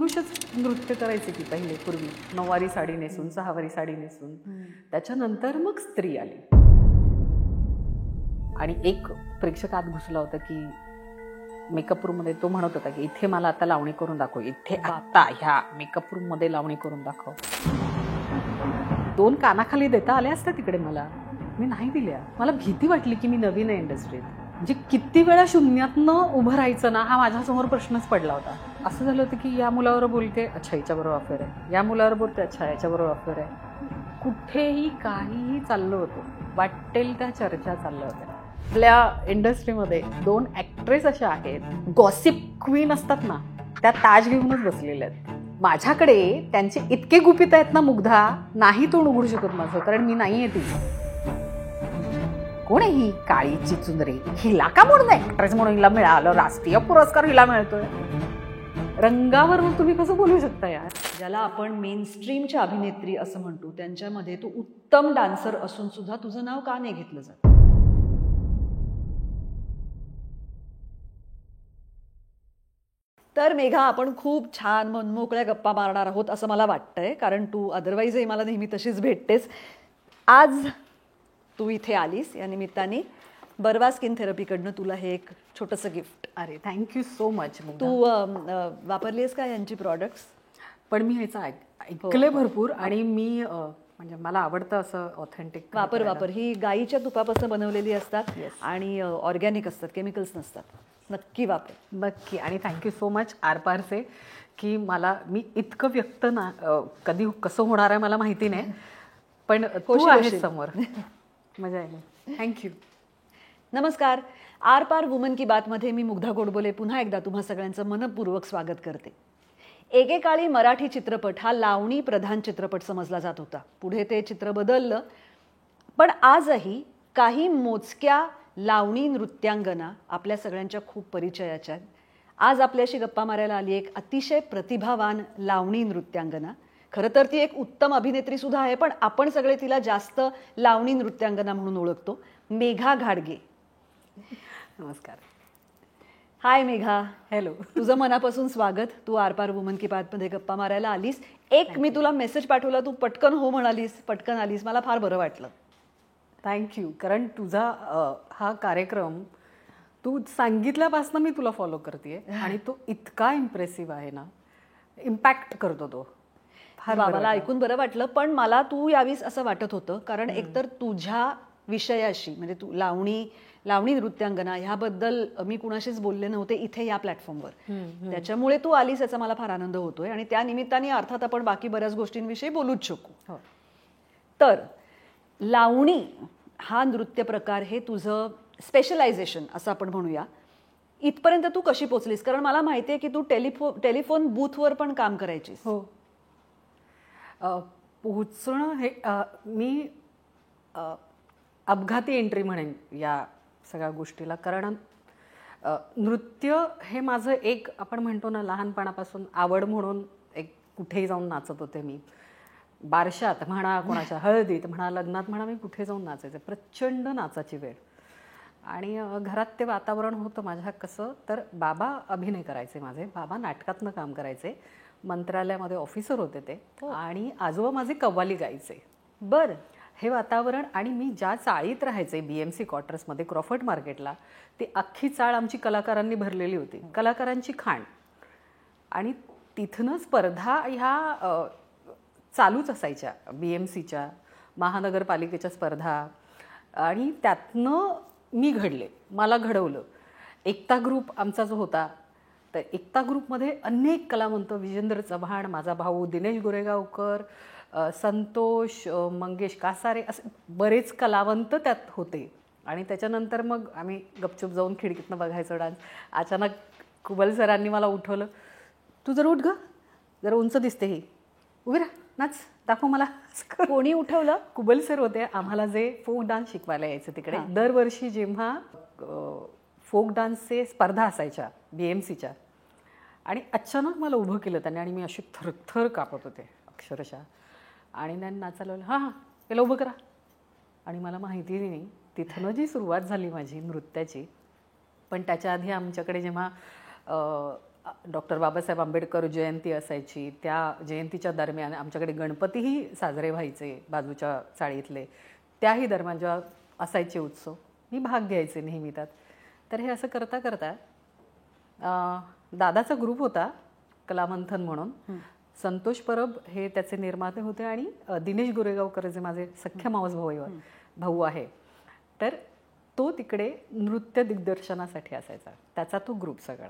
पुरुषच नृत्य करायचे की पहिले पूर्वी, 9वारी साडी नेसून 6वारी साडी नेसून. त्याच्यानंतर मग स्त्री आली. आणि एक प्रेक्षक आत घुसला होता की मेकअप रूममध्ये, तो म्हणत होता की इथे मला आता लावणी करून दाखव, इथे आता ह्या मेकअप रूममध्ये लावणी करून दाखव. 2 कानाखाली देता आल्या असत्या तिकडे मला, मी नाही दिल्या. मला भीती वाटली की मी नवीन आहे इंडस्ट्रीत. म्हणजे किती वेळा शून्यातनं उभं राहायचं ना, हा माझ्यासमोर प्रश्नच पडला होता. असं झालं होतं की या मुलावर बोलते, अच्छा हिच्याबरोबर अफेअर आहे, या मुलावर बोलते, अच्छा याच्याबरोबर अफेअर आहे. कुठेही काहीही चाललं होतं, वाटेल त्या चर्चा चालल्या होत्या. आपल्या इंडस्ट्रीमध्ये 2 ॲक्ट्रेस अशा आहेत, गॉसिप क्वीन असतात ना, त्या ताज घेऊनच बसलेल्या आहेत. माझ्याकडे त्यांचे इतके गुपित आहेत ना मुग्धा, नाही तोंड उघडू शकत माझं, कारण मी नाही आहे ती. कोण आहे ही काळी चिचुंदरे, हिला का म्हणून ॲक्ट्रेस म्हणून हिला मिळालं, राष्ट्रीय पुरस्कार हिला मिळतोय. रंगावर मग तुम्ही कसं बोलू शकता यार. ज्याला आपण मेनस्ट्रीमच्या अभिनेत्री असं म्हणतो, त्यांच्यामध्ये तू उत्तम डान्सर असून सुद्धा तुझं नाव का नाही घेतलं जात? तर मेघा, आपण खूप छान मनमोकळ्या गप्पा मारणार आहोत असं मला वाटतंय, कारण तू अदरवाईजही मला नेहमी तशीच भेटतेस. आज तू इथे आलीस या निमित्ताने बर्वा स्किन थेरपीकडनं तुला हे एक छोटंसं गिफ्ट. अरे थँक्यू सो मच. तू वापरली आहेस का यांची प्रॉडक्ट्स? पण मी ह्याचं ऐकलंय भरपूर, आणि मी म्हणजे मला आवडतं असं ऑथेंटिक. वापर. ही गाईच्या तुपापासून बनवलेली असतात आणि ऑर्गॅनिक असतात, केमिकल्स नसतात. नक्की वापर. नक्की. आणि थँक्यू सो मच आरपारचे, की मी इतकं व्यक्त ना कधी कसं होणार आहे मला माहिती नाही, पण तू आहेस समोर. मजा आहे. थँक्यू. नमस्कार. आरपार वुमन की बातमध्ये मी मुग्धा गोडबोले पुन्हा एकदा तुम्हा सगळ्यांचं मनपूर्वक स्वागत करते. एकेकाळी मराठी चित्रपट हा लावणी प्रधान चित्रपट समजला जात होता. पुढे ते चित्र बदललं, पण आजही काही मोजक्या लावणी नृत्यांगना आपल्या सगळ्यांच्या खूप परिचयाच्या आहेत. आज आपल्याशी गप्पा मारायला आली एक अतिशय प्रतिभावान लावणी नृत्यांगना. खरं तर ती एक उत्तम अभिनेत्री सुद्धा आहे, पण आपण सगळे तिला जास्त लावणी नृत्यांगना म्हणून ओळखतो. मेघा घाडगे. नमस्कार. हाय मेघा. हॅलो. तुझं मनापासून स्वागत. तू आरपार वुमन की बातमध्ये गप्पा मारायला आलीस. एक मी तुला मेसेज पाठवला, तू पटकन हो म्हणालीस, पटकन आलीस. मला फार बरं वाटलं. थँक्यू. कारण तुझा हा कार्यक्रम तू सांगितल्यापासून मी तुला फॉलो करते, आणि तो इतका इम्प्रेसिव्ह आहे ना, इम्पॅक्ट करतो तो. मला ऐकून बरं वाटलं. पण मला तू यावीस असं वाटत होतं, कारण एकतर तुझ्या विषयाशी म्हणजे तू लावणी नृत्यांगना ह्याबद्दल मी कुणाशीच बोलले नव्हते इथे या प्लॅटफॉर्मवर. त्याच्यामुळे तू आलीस याचा मला फार आनंद होतोय, आणि त्या निमित्ताने अर्थात आपण बाकी बऱ्याच गोष्टींविषयी बोलूच शकू. तर लावणी हा नृत्य प्रकार हे तुझं स्पेशलायझेशन असं आपण म्हणूया. इथपर्यंत तू कशी पोचलीस? कारण मला माहिती आहे की तू टेलिफोन बूथवर पण काम करायचीस. हो. पोहोचणं हे मी अपघाती एंट्री म्हणेन या सगळ्या गोष्टीला. कारण नृत्य हे माझं एक, आपण म्हणतो ना, लहानपणापासून आवड म्हणून एक कुठेही जाऊन नाचत होते मी. बारशात म्हणा, कोणाच्या हळदीत म्हणा, लग्नात म्हणा, मी कुठे जाऊन नाचायचे. प्रचंड नाचाची वेळ. आणि घरात ते वातावरण होतं माझ्या. कसं तर बाबा अभिनय करायचे माझे, बाबा नाटकातनं काम करायचे, मंत्रालयामध्ये ऑफिसर होते ते, आणि आजोबा माझे कव्वाली गायचे. बरं. हे वातावरण. आणि मी ज्या चाळीत राहायचे BMC क्वार्टर्समध्ये क्रॉफर्ड मार्केटला, ती अख्खी चाळ आमची कलाकारांनी भरलेली होती, कलाकारांची खाण. आणि तिथनं स्पर्धा ह्या चालूच असायच्या, BMCच्या, महानगरपालिकेच्या स्पर्धा. आणि त्यातनं मी घडले, मला घडवलं. एकता ग्रुप आमचा जो होता, तर एकता ग्रुपमध्ये अनेक कलावंत, विजेंद्र चव्हाण, माझा भाऊ दिनेश गोरेगावकर, संतोष, मंगेश कासारे, असे बरेच कलावंत त्यात होते. आणि त्याच्यानंतर मग आम्ही गपचूप जाऊन खिडकीतनं बघायचो डान्स. अचानक कुबल सरांनी मला उठवलं, तू जर उठ ग, जरा उंच दिसते ही, उभी राहा, नाच, दाखव मला. कोणी उठवलं? कुबल सर होते. आम्हाला जे फोक डान्स शिकवायला यायचे तिकडे. दरवर्षी जेव्हा फोक डान्सचे स्पर्धा असायच्या BMCच्या, आणि अचानक मला उभं केलं त्याने, आणि मी अशी थरथर कापत होते अक्षरशः. आणि त्यांनी नाचायला लावलं, हां याला उभं करा. आणि मला माहिती नाही, तिथनं जी सुरुवात झाली माझी नृत्याची. पण त्याच्या आधी आमच्याकडे जेव्हा डॉक्टर बाबासाहेब आंबेडकर जयंती असायची, त्या जयंतीच्या दरम्यान आमच्याकडे गणपतीही साजरे व्हायचे बाजूच्या चाळीतले. त्याही दरम्यान जेव्हा असायचे उत्सव मी भाग घ्यायचे नेहमी त्यात. तर हे असं करता करता दादाचा ग्रुप होता कलामंथन म्हणून. संतोष परब हे त्याचे निर्माते होते आणि दिनेश गोरेगावकर जे माझे सख्या मावस भाऊ आहे, तर तो तिकडे नृत्य दिग्दर्शनासाठी असायचा. त्याचा तो ग्रुप सगळा.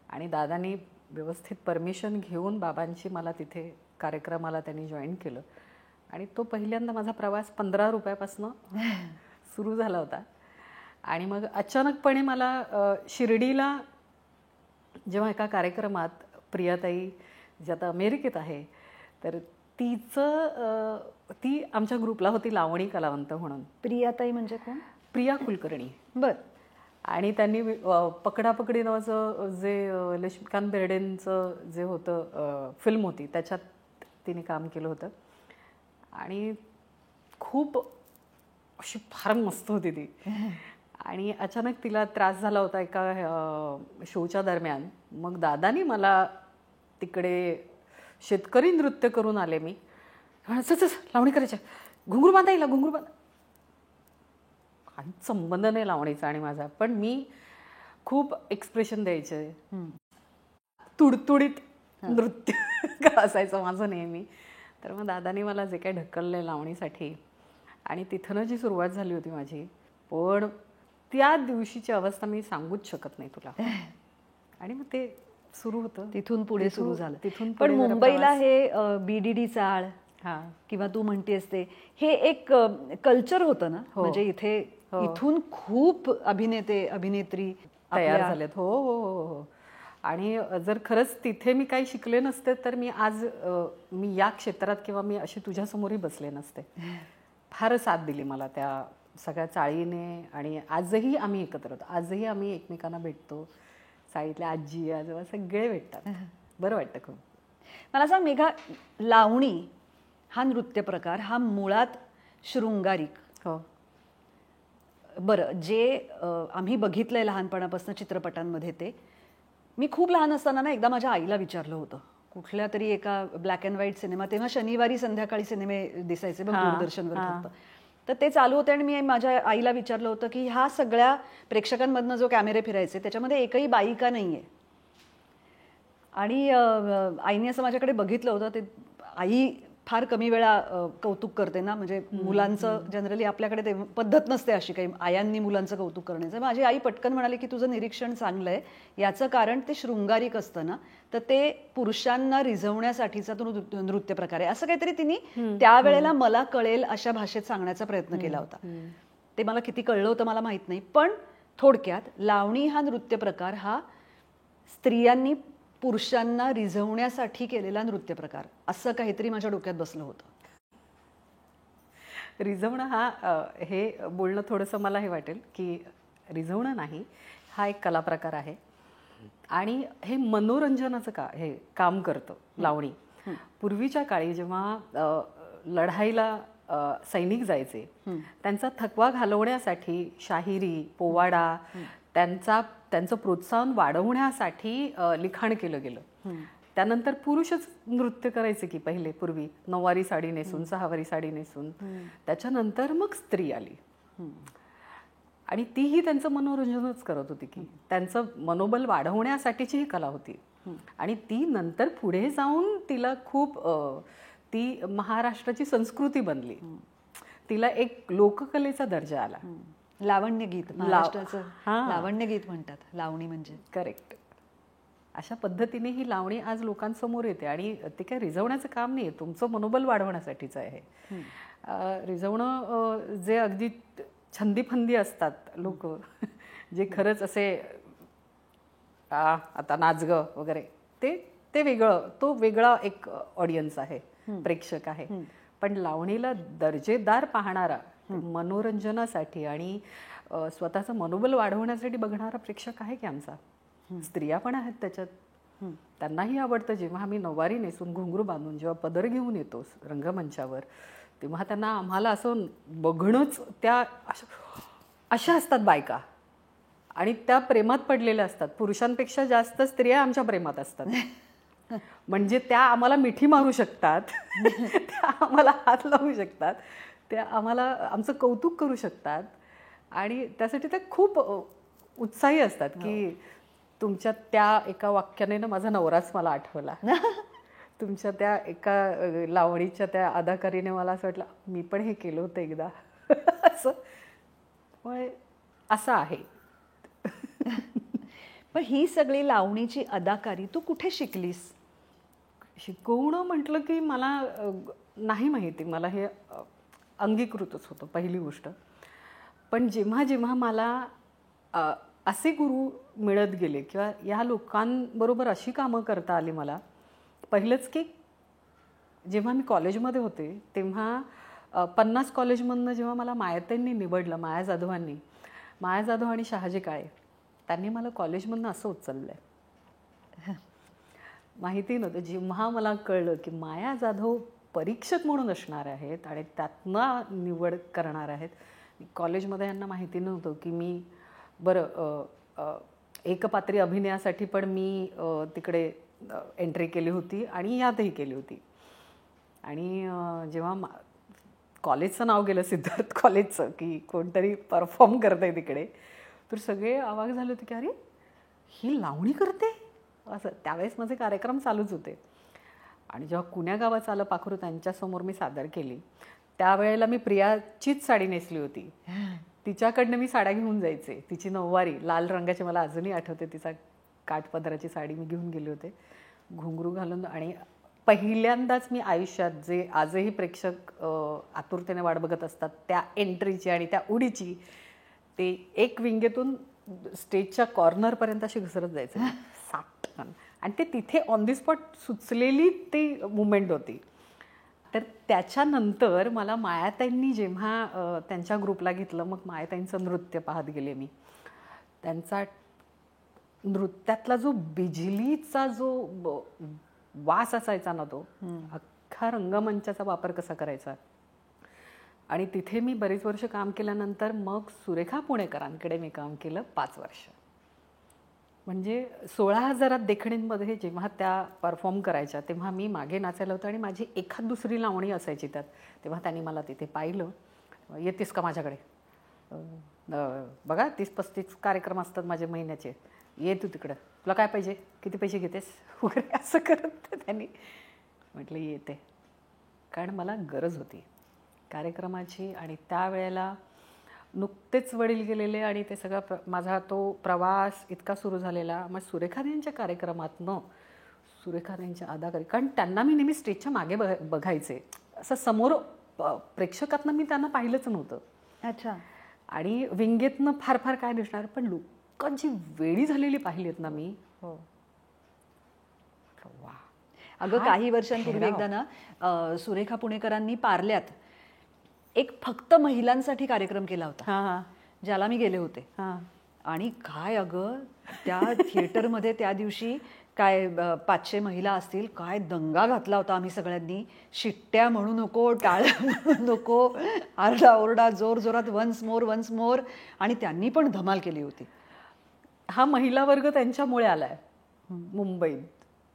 आणि दादांनी व्यवस्थित परमिशन घेऊन बाबांची मला तिथे कार्यक्रमाला त्यांनी जॉईन केलं. आणि तो पहिल्यांदा माझा प्रवास 15 रुपयापासून सुरू झाला होता. आणि मग अचानकपणे मला शिर्डीला जेव्हा एका कार्यक्रमात प्रियाताई जी आता अमेरिकेत आहे, तर ती आमच्या ग्रुपला होती लावणी कलावंत म्हणून. प्रियाताई म्हणजे कोण? प्रिया कुलकर्णी. बर. आणि त्यांनी पकडापकडी नावाचं जे लक्ष्मीकांत बेर्डेंचं जे होतं फिल्म होती त्याच्यात तिने काम केलं होतं. आणि खूप अशी फार मस्त होती ती. आणि अचानक तिला त्रास झाला होता एका शोच्या दरम्यान. मग दादानी मला तिकडे शेतकरी नृत्य करून आले मी. लावणी करायचं, घुंगरू बांधा येईल, घुंगरू बांधा. काही संबंध नाही लावणीचा आणि माझा, पण मी खूप एक्सप्रेशन द्यायचे. तुडतुडीत नृत्य असायचं माझं नेहमी. तर मग दादानी मला जे काही ढकललंय लावणीसाठी आणि तिथनं जी सुरुवात झाली होती माझी. पण त्या दिवशीची अवस्था मी सांगूच शकत नाही तुला. आणि मग ते सुरू होतं, तिथून पुढे सुरू झालं. तिथून पण मुंबईला हे BDD चाळ किंवा तू म्हणतेस ते हे एक कल्चर होतं ना. म्हणजे इथे इथून खूप अभिनेते अभिनेत्री तयार झालेत. हो हो हो हो. आणि जर खरंच तिथे मी काही शिकले नसते तर मी आज मी या क्षेत्रात किंवा मी अशी तुझ्यासमोरही बसले नसते. फार साथ दिली मला त्या सगळ्या चाळीने. आणि आजही आम्ही एकत्र होतो, आजही आम्ही एकमेकांना भेटतो. चाळीतले आजी आजोबा सगळे भेटतात. बरं वाटतं खूप. मला सांग मेघा, लावणी हा नृत्य प्रकार हा मुळात शृंगारिक. हो. बरं, जे आम्ही बघितलंय लहानपणापासून चित्रपटांमध्ये, ते मी खूप लहान असताना ना एकदा माझ्या आईला विचारलं होतं. कुठल्या तरी एका ब्लॅक अँड व्हाईट सिनेमा, तेव्हा शनिवारी संध्याकाळी सिनेमे दिसायचे बघ दूरदर्शनवर फक्त. तर ते चालू होते आणि मी माझ्या आईला विचारलं होतं की ह्या सगळ्या प्रेक्षकांमधनं जो कॅमेरे फिरायचे त्याच्यामध्ये एकही बाई का नाही आहे. आणि आईने असं माझ्याकडे बघितलं होतं. ते आई फार कमी वेळा कौतुक करते ना, म्हणजे मुलांचं जनरली आपल्याकडे ते पद्धत नसते अशी काही आयांनी मुलांचं कौतुक करण्याचं. माझी आई पटकन म्हणाली की तुझं निरीक्षण चांगलं आहे, याचं कारण ते शृंगारिक असतं ना, तर ते पुरुषांना रिझवण्यासाठीचा तो नृत्य प्रकार आहे. असं काहीतरी तिने त्यावेळेला मला कळेल अशा भाषेत सांगण्याचा प्रयत्न केला होता. ते मला किती कळलं होतं मला माहित नाही. पण थोडक्यात लावणी हा नृत्य प्रकार हा स्त्रियांनी पुरुषांना रिझवण्यासाठी केलेला नृत्य प्रकार, असं काहीतरी माझ्या डोक्यात बसलं होतं. रिझवणं हे बोलणं थोडंसं मला हे वाटेल की रिझवणं नाही, हा एक कला प्रकार आहे. आणि हे मनोरंजनाचं हे काम करतं लावणी. पूर्वीच्या काळी जेव्हा लढाईला सैनिक जायचे, त्यांचा थकवा घालवण्यासाठी शाहिरी, पोवाडा, त्यांचं प्रोत्साहन वाढवण्यासाठी लिखाण केलं गेलं. त्यानंतर पुरुषच नृत्य करायचे की पहिले पूर्वी, नऊवारी साडी नेसून, सहावारी साडी नेसून. त्याच्यानंतर मग स्त्री आली आणि तीही त्यांचं मनोरंजनच करत होती की त्यांचं मनोबल वाढवण्यासाठीची ही कला होती. आणि ती नंतर पुढे जाऊन तिला खूप ती महाराष्ट्राची संस्कृती बनली. तिला एक लोककलेचा दर्जा आला. लावण्य गीत, महाराष्ट्राचं लावण्य गीत म्हणतात लावणी म्हणजे. करेक्ट. अशा पद्धतीने ही लावणी आज लोकांसमोर येते. आणि ते काय रिझवण्याचं काम नाही, तुमचं मनोबल वाढवण्यासाठीच आहे. रिझवणं जे अगदी छंदीफंदी असतात लोक, जे खरंच असे आता नाच ग वगैरे, ते वेगळं, तो वेगळा एक ऑडियन्स आहे, प्रेक्षक आहे. पण लावणीला दर्जेदार पाहणारा, मनोरंजनासाठी आणि स्वतःचं मनोबल वाढवण्यासाठी बघणारा प्रेक्षक आहे की आमचा. स्त्रिया पण आहेत त्याच्यात. त्यांनाही आवडतं. जेव्हा आम्ही नऊवारी नेसून घुंगरू बांधून जेव्हा पदर घेऊन येतो रंगमंचावर, तेव्हा त्यांना आम्हाला असं बघणंच, त्या अशा असतात बायका आणि त्या प्रेमात पडलेल्या असतात. पुरुषांपेक्षा जास्त स्त्रिया आमच्या प्रेमात असतात. म्हणजे त्या आम्हाला मिठी मारू शकतात, त्या आम्हाला हात लावू शकतात, त्या आम्हाला आमचं कौतुक करू शकतात आणि त्यासाठी त्या खूप उत्साही असतात की तुमच्या त्या एका वाक्याने ना माझा नवराच मला आठवला. तुमच्या त्या एका लावणीच्या त्या अदाकारीने मला असं वाटलं मी पण हे केलं होतं एकदा. असं आहे. पण ही सगळी लावणीची अदाकारी तू कुठे शिकलीस? शिकवणं म्हटलं की मला नाही माहिती, मला हे अंगीकृतच होतं पहिली गोष्ट. पण जेव्हा जेव्हा मला असे गुरु मिळत गेले किंवा या लोकांबरोबर अशी कामं करता आली मला, पहिलंच की जेव्हा मी कॉलेजमध्ये होते तेव्हा 50 कॉलेजमधनं जेव्हा मला मायाताईंनी निवडलं, माया जाधवांनी, माया जाधव आणि शहाजी काळे, त्यांनी मला कॉलेजमधनं असं उचललं आहे. माहिती नव्हतं. जेव्हा मला कळलं की माया जाधव परीक्षक म्हणून असणार आहेत आणि त्यातनं निवड करणार आहेत, कॉलेजमध्ये यांना माहिती नव्हतं की मी एकपात्री अभिनयासाठी पण मी तिकडे एंट्री केली होती आणि यातही केली होती. आणि जेव्हा कॉलेजचं नाव गेलं सिद्धार्थ कॉलेजचं की कोणतरी परफॉर्म करत आहे तिकडे, तर सगळे अवाक झाले होते की अरे ही लावणी करते असं. त्यावेळेस माझे कार्यक्रम चालूच होते. आणि जेव्हा कुण्या गावाचं आलं पाखरू त्यांच्यासमोर मी सादर केली, त्यावेळेला मी प्रियाचीच साडी नेसली होती. तिच्याकडनं मी साड्या घेऊन जायचे. तिची नऊवारी लाल रंगाची मला अजूनही आठवते, तिचा काठपदराची साडी मी घेऊन गेले होते घुंगरू घालून. आणि पहिल्यांदाच मी आयुष्यात, जे आजही प्रेक्षक आतुरतेने वाट बघत असतात त्या एंट्रीची आणि त्या उडीची, ते एक विंगेतून स्टेजच्या कॉर्नरपर्यंत अशी घसरत जायचं साटकन. आणि ते तिथे ऑन दी स्पॉट सुचलेली ती मुवमेंट होती. तर त्याच्यानंतर मला मायाताईंनी जेव्हा त्यांच्या ग्रुपला घेतलं, मग मायाताईंचं नृत्य पाहत गेले मी. त्यांचा नृत्यातला जो बिजलीचा जो वास असायचा ना, तो अख्खा रंगमंचाचा वापर कसा करायचा. आणि तिथे मी बरीच वर्ष काम केल्यानंतर मग सुरेखा पुणेकरांकडे मी काम केलं 5 वर्ष. म्हणजे 16,000 देखणींमध्ये जेव्हा त्या परफॉर्म करायच्या तेव्हा मी मागे नाचायला होतं आणि माझी एखाद दुसरी लावणी असायची त्यात. तेव्हा त्यांनी मला तिथे पाहिलं, येतेस का माझ्याकडे, बघा 30-35 कार्यक्रम असतात माझे महिन्याचे, ये तू तिकडं, तुला काय पाहिजे, किती पैसे घेतेस वगैरे असं करत त्यांनी. म्हटलं येते, कारण मला गरज होती कार्यक्रमाची. आणि त्यावेळेला नुकतेच वडील गेलेले आणि ते सगळा माझा तो प्रवास इतका सुरू झालेला. मग सुरेखाताईंच्या कार्यक्रमातनं सुरेखाताईंच्या अदाकारी, कारण त्यांना मी नेहमी स्टेजच्या मागे बघायचे, असं समोर प्रेक्षकातनं मी त्यांना पाहिलंच नव्हतं. अच्छा. आणि विंगेतनं फार फार काय दिसणार, पण लोकांची वेळी झालेली पाहिली आहेत ना मी. हो. वा. अगं काही वर्षांपूर्वी एकदा ना सुरेखा पुणेकरांनी पार्ल्यात एक फक्त महिलांसाठी कार्यक्रम केला होता, ज्याला मी गेले होते. आणि काय अगं त्या थिएटरमध्ये त्या दिवशी काय 500 महिला असतील, काय दंगा घातला होता आम्ही सगळ्यांनी. शिट्ट्या म्हणू नको, टाळ्या म्हणू नको, आरडाओरडा जोर जोरात, वन्स मोर. आणि त्यांनी पण धमाल केली होती. हा महिला वर्ग त्यांच्यामुळे आलाय मुंबईत.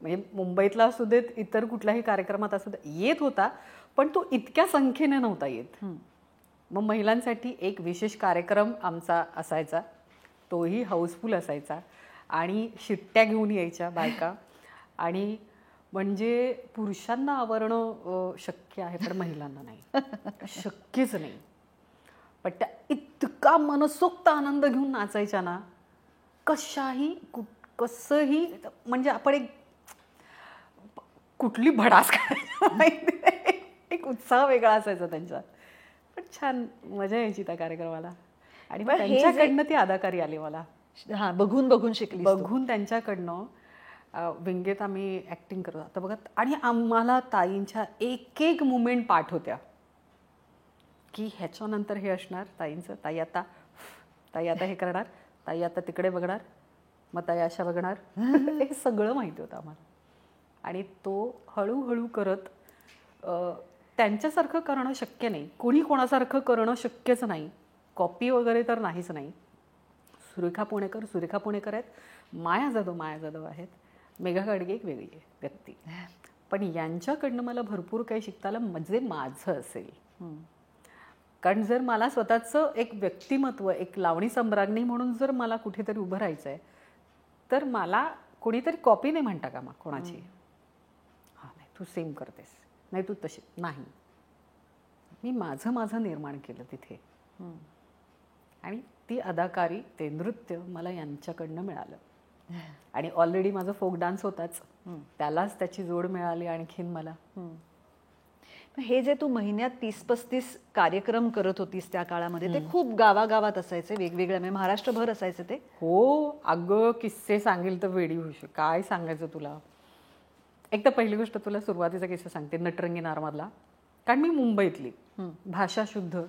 म्हणजे मुंबईतला असू देत, इतर कुठल्याही कार्यक्रमात असू देत, येत होता, पण तो इतक्या संख्येने नव्हता येत. मग महिलांसाठी एक विशेष कार्यक्रम आमचा असायचा, तोही हाऊसफुल असायचा. आणि शिट्ट्या घेऊन यायच्या बायका. आणि म्हणजे पुरुषांना आवरणं शक्य आहे पण महिलांना नाही, शक्यच नाही. पण त्या इतका मनसोक्त आनंद घेऊन नाचायच्या ना, कशाही कसंही. म्हणजे आपण एक कुठली भडास करायची माहिती नाही, एक उत्साह वेगळा असायचा त्यांचा. पण छान मजा यायची त्या कार्यक्रमाला. आणि त्यांच्याकडनं ती अदाकारी आली मला. बघून शिकली. बघून त्यांच्याकडनं विंगेत आम्ही ॲक्टिंग करत होतो बघा. आणि आम्हाला ताईंच्या एक एक मुमेंट पाठ होत्या की ह्याच्यानंतर हे असणार ताईंचं, ताई आता हे करणार, ताई आता तिकडे बघणार, मग ताई अशा बघणार. हे सगळं माहिती होतं आम्हाला. आणि तो हळूहळू करत त्यांच्यासारखं करणं शक्य नाही, कोणी कोणासारखं करणं शक्यच नाही, कॉपी वगैरे तर नाहीच नाही. सुरेखा पुणेकर आहेत, माया जाधव आहेत, मेघा गाडगे एक वेगळी आहे व्यक्ती. पण यांच्याकडनं मला भरपूर काही शिकता आलं, म्हणजे माझं असेल. कारण जर मला स्वतःचं एक व्यक्तिमत्व, एक लावणी सम्राज्ञी म्हणून जर मला कुठेतरी उभं राहायचं आहे, तर मला कोणीतरी कॉपी नाही म्हणता का मग कोणाची. हां नाही तू सेम करतेस, नाही तू तशी नाही. मी माझं निर्माण केलं तिथे. आणि ती अदाकारी, ते नृत्य मला यांच्याकडनं मिळालं. आणि ऑलरेडी माझा फोक डान्स होताच, त्यालाच त्याची जोड मिळाली आणखीन मला. हे जे तू महिन्यात 30-35 कार्यक्रम करत होतीस त्या काळामध्ये, ते खूप गावागावात असायचे, वेगवेगळ्या, म्हणजे महाराष्ट्रभर असायचे ते. हो अगं, किस्से सांगेल तर वेडी होशील, काय सांगायचं तुला. एक तर पहिली गोष्ट तुला सुरुवातीचा किस्सा सांगते, नटरंगी नारमधला. कारण मी मुंबईतली, भाषा शुद्ध.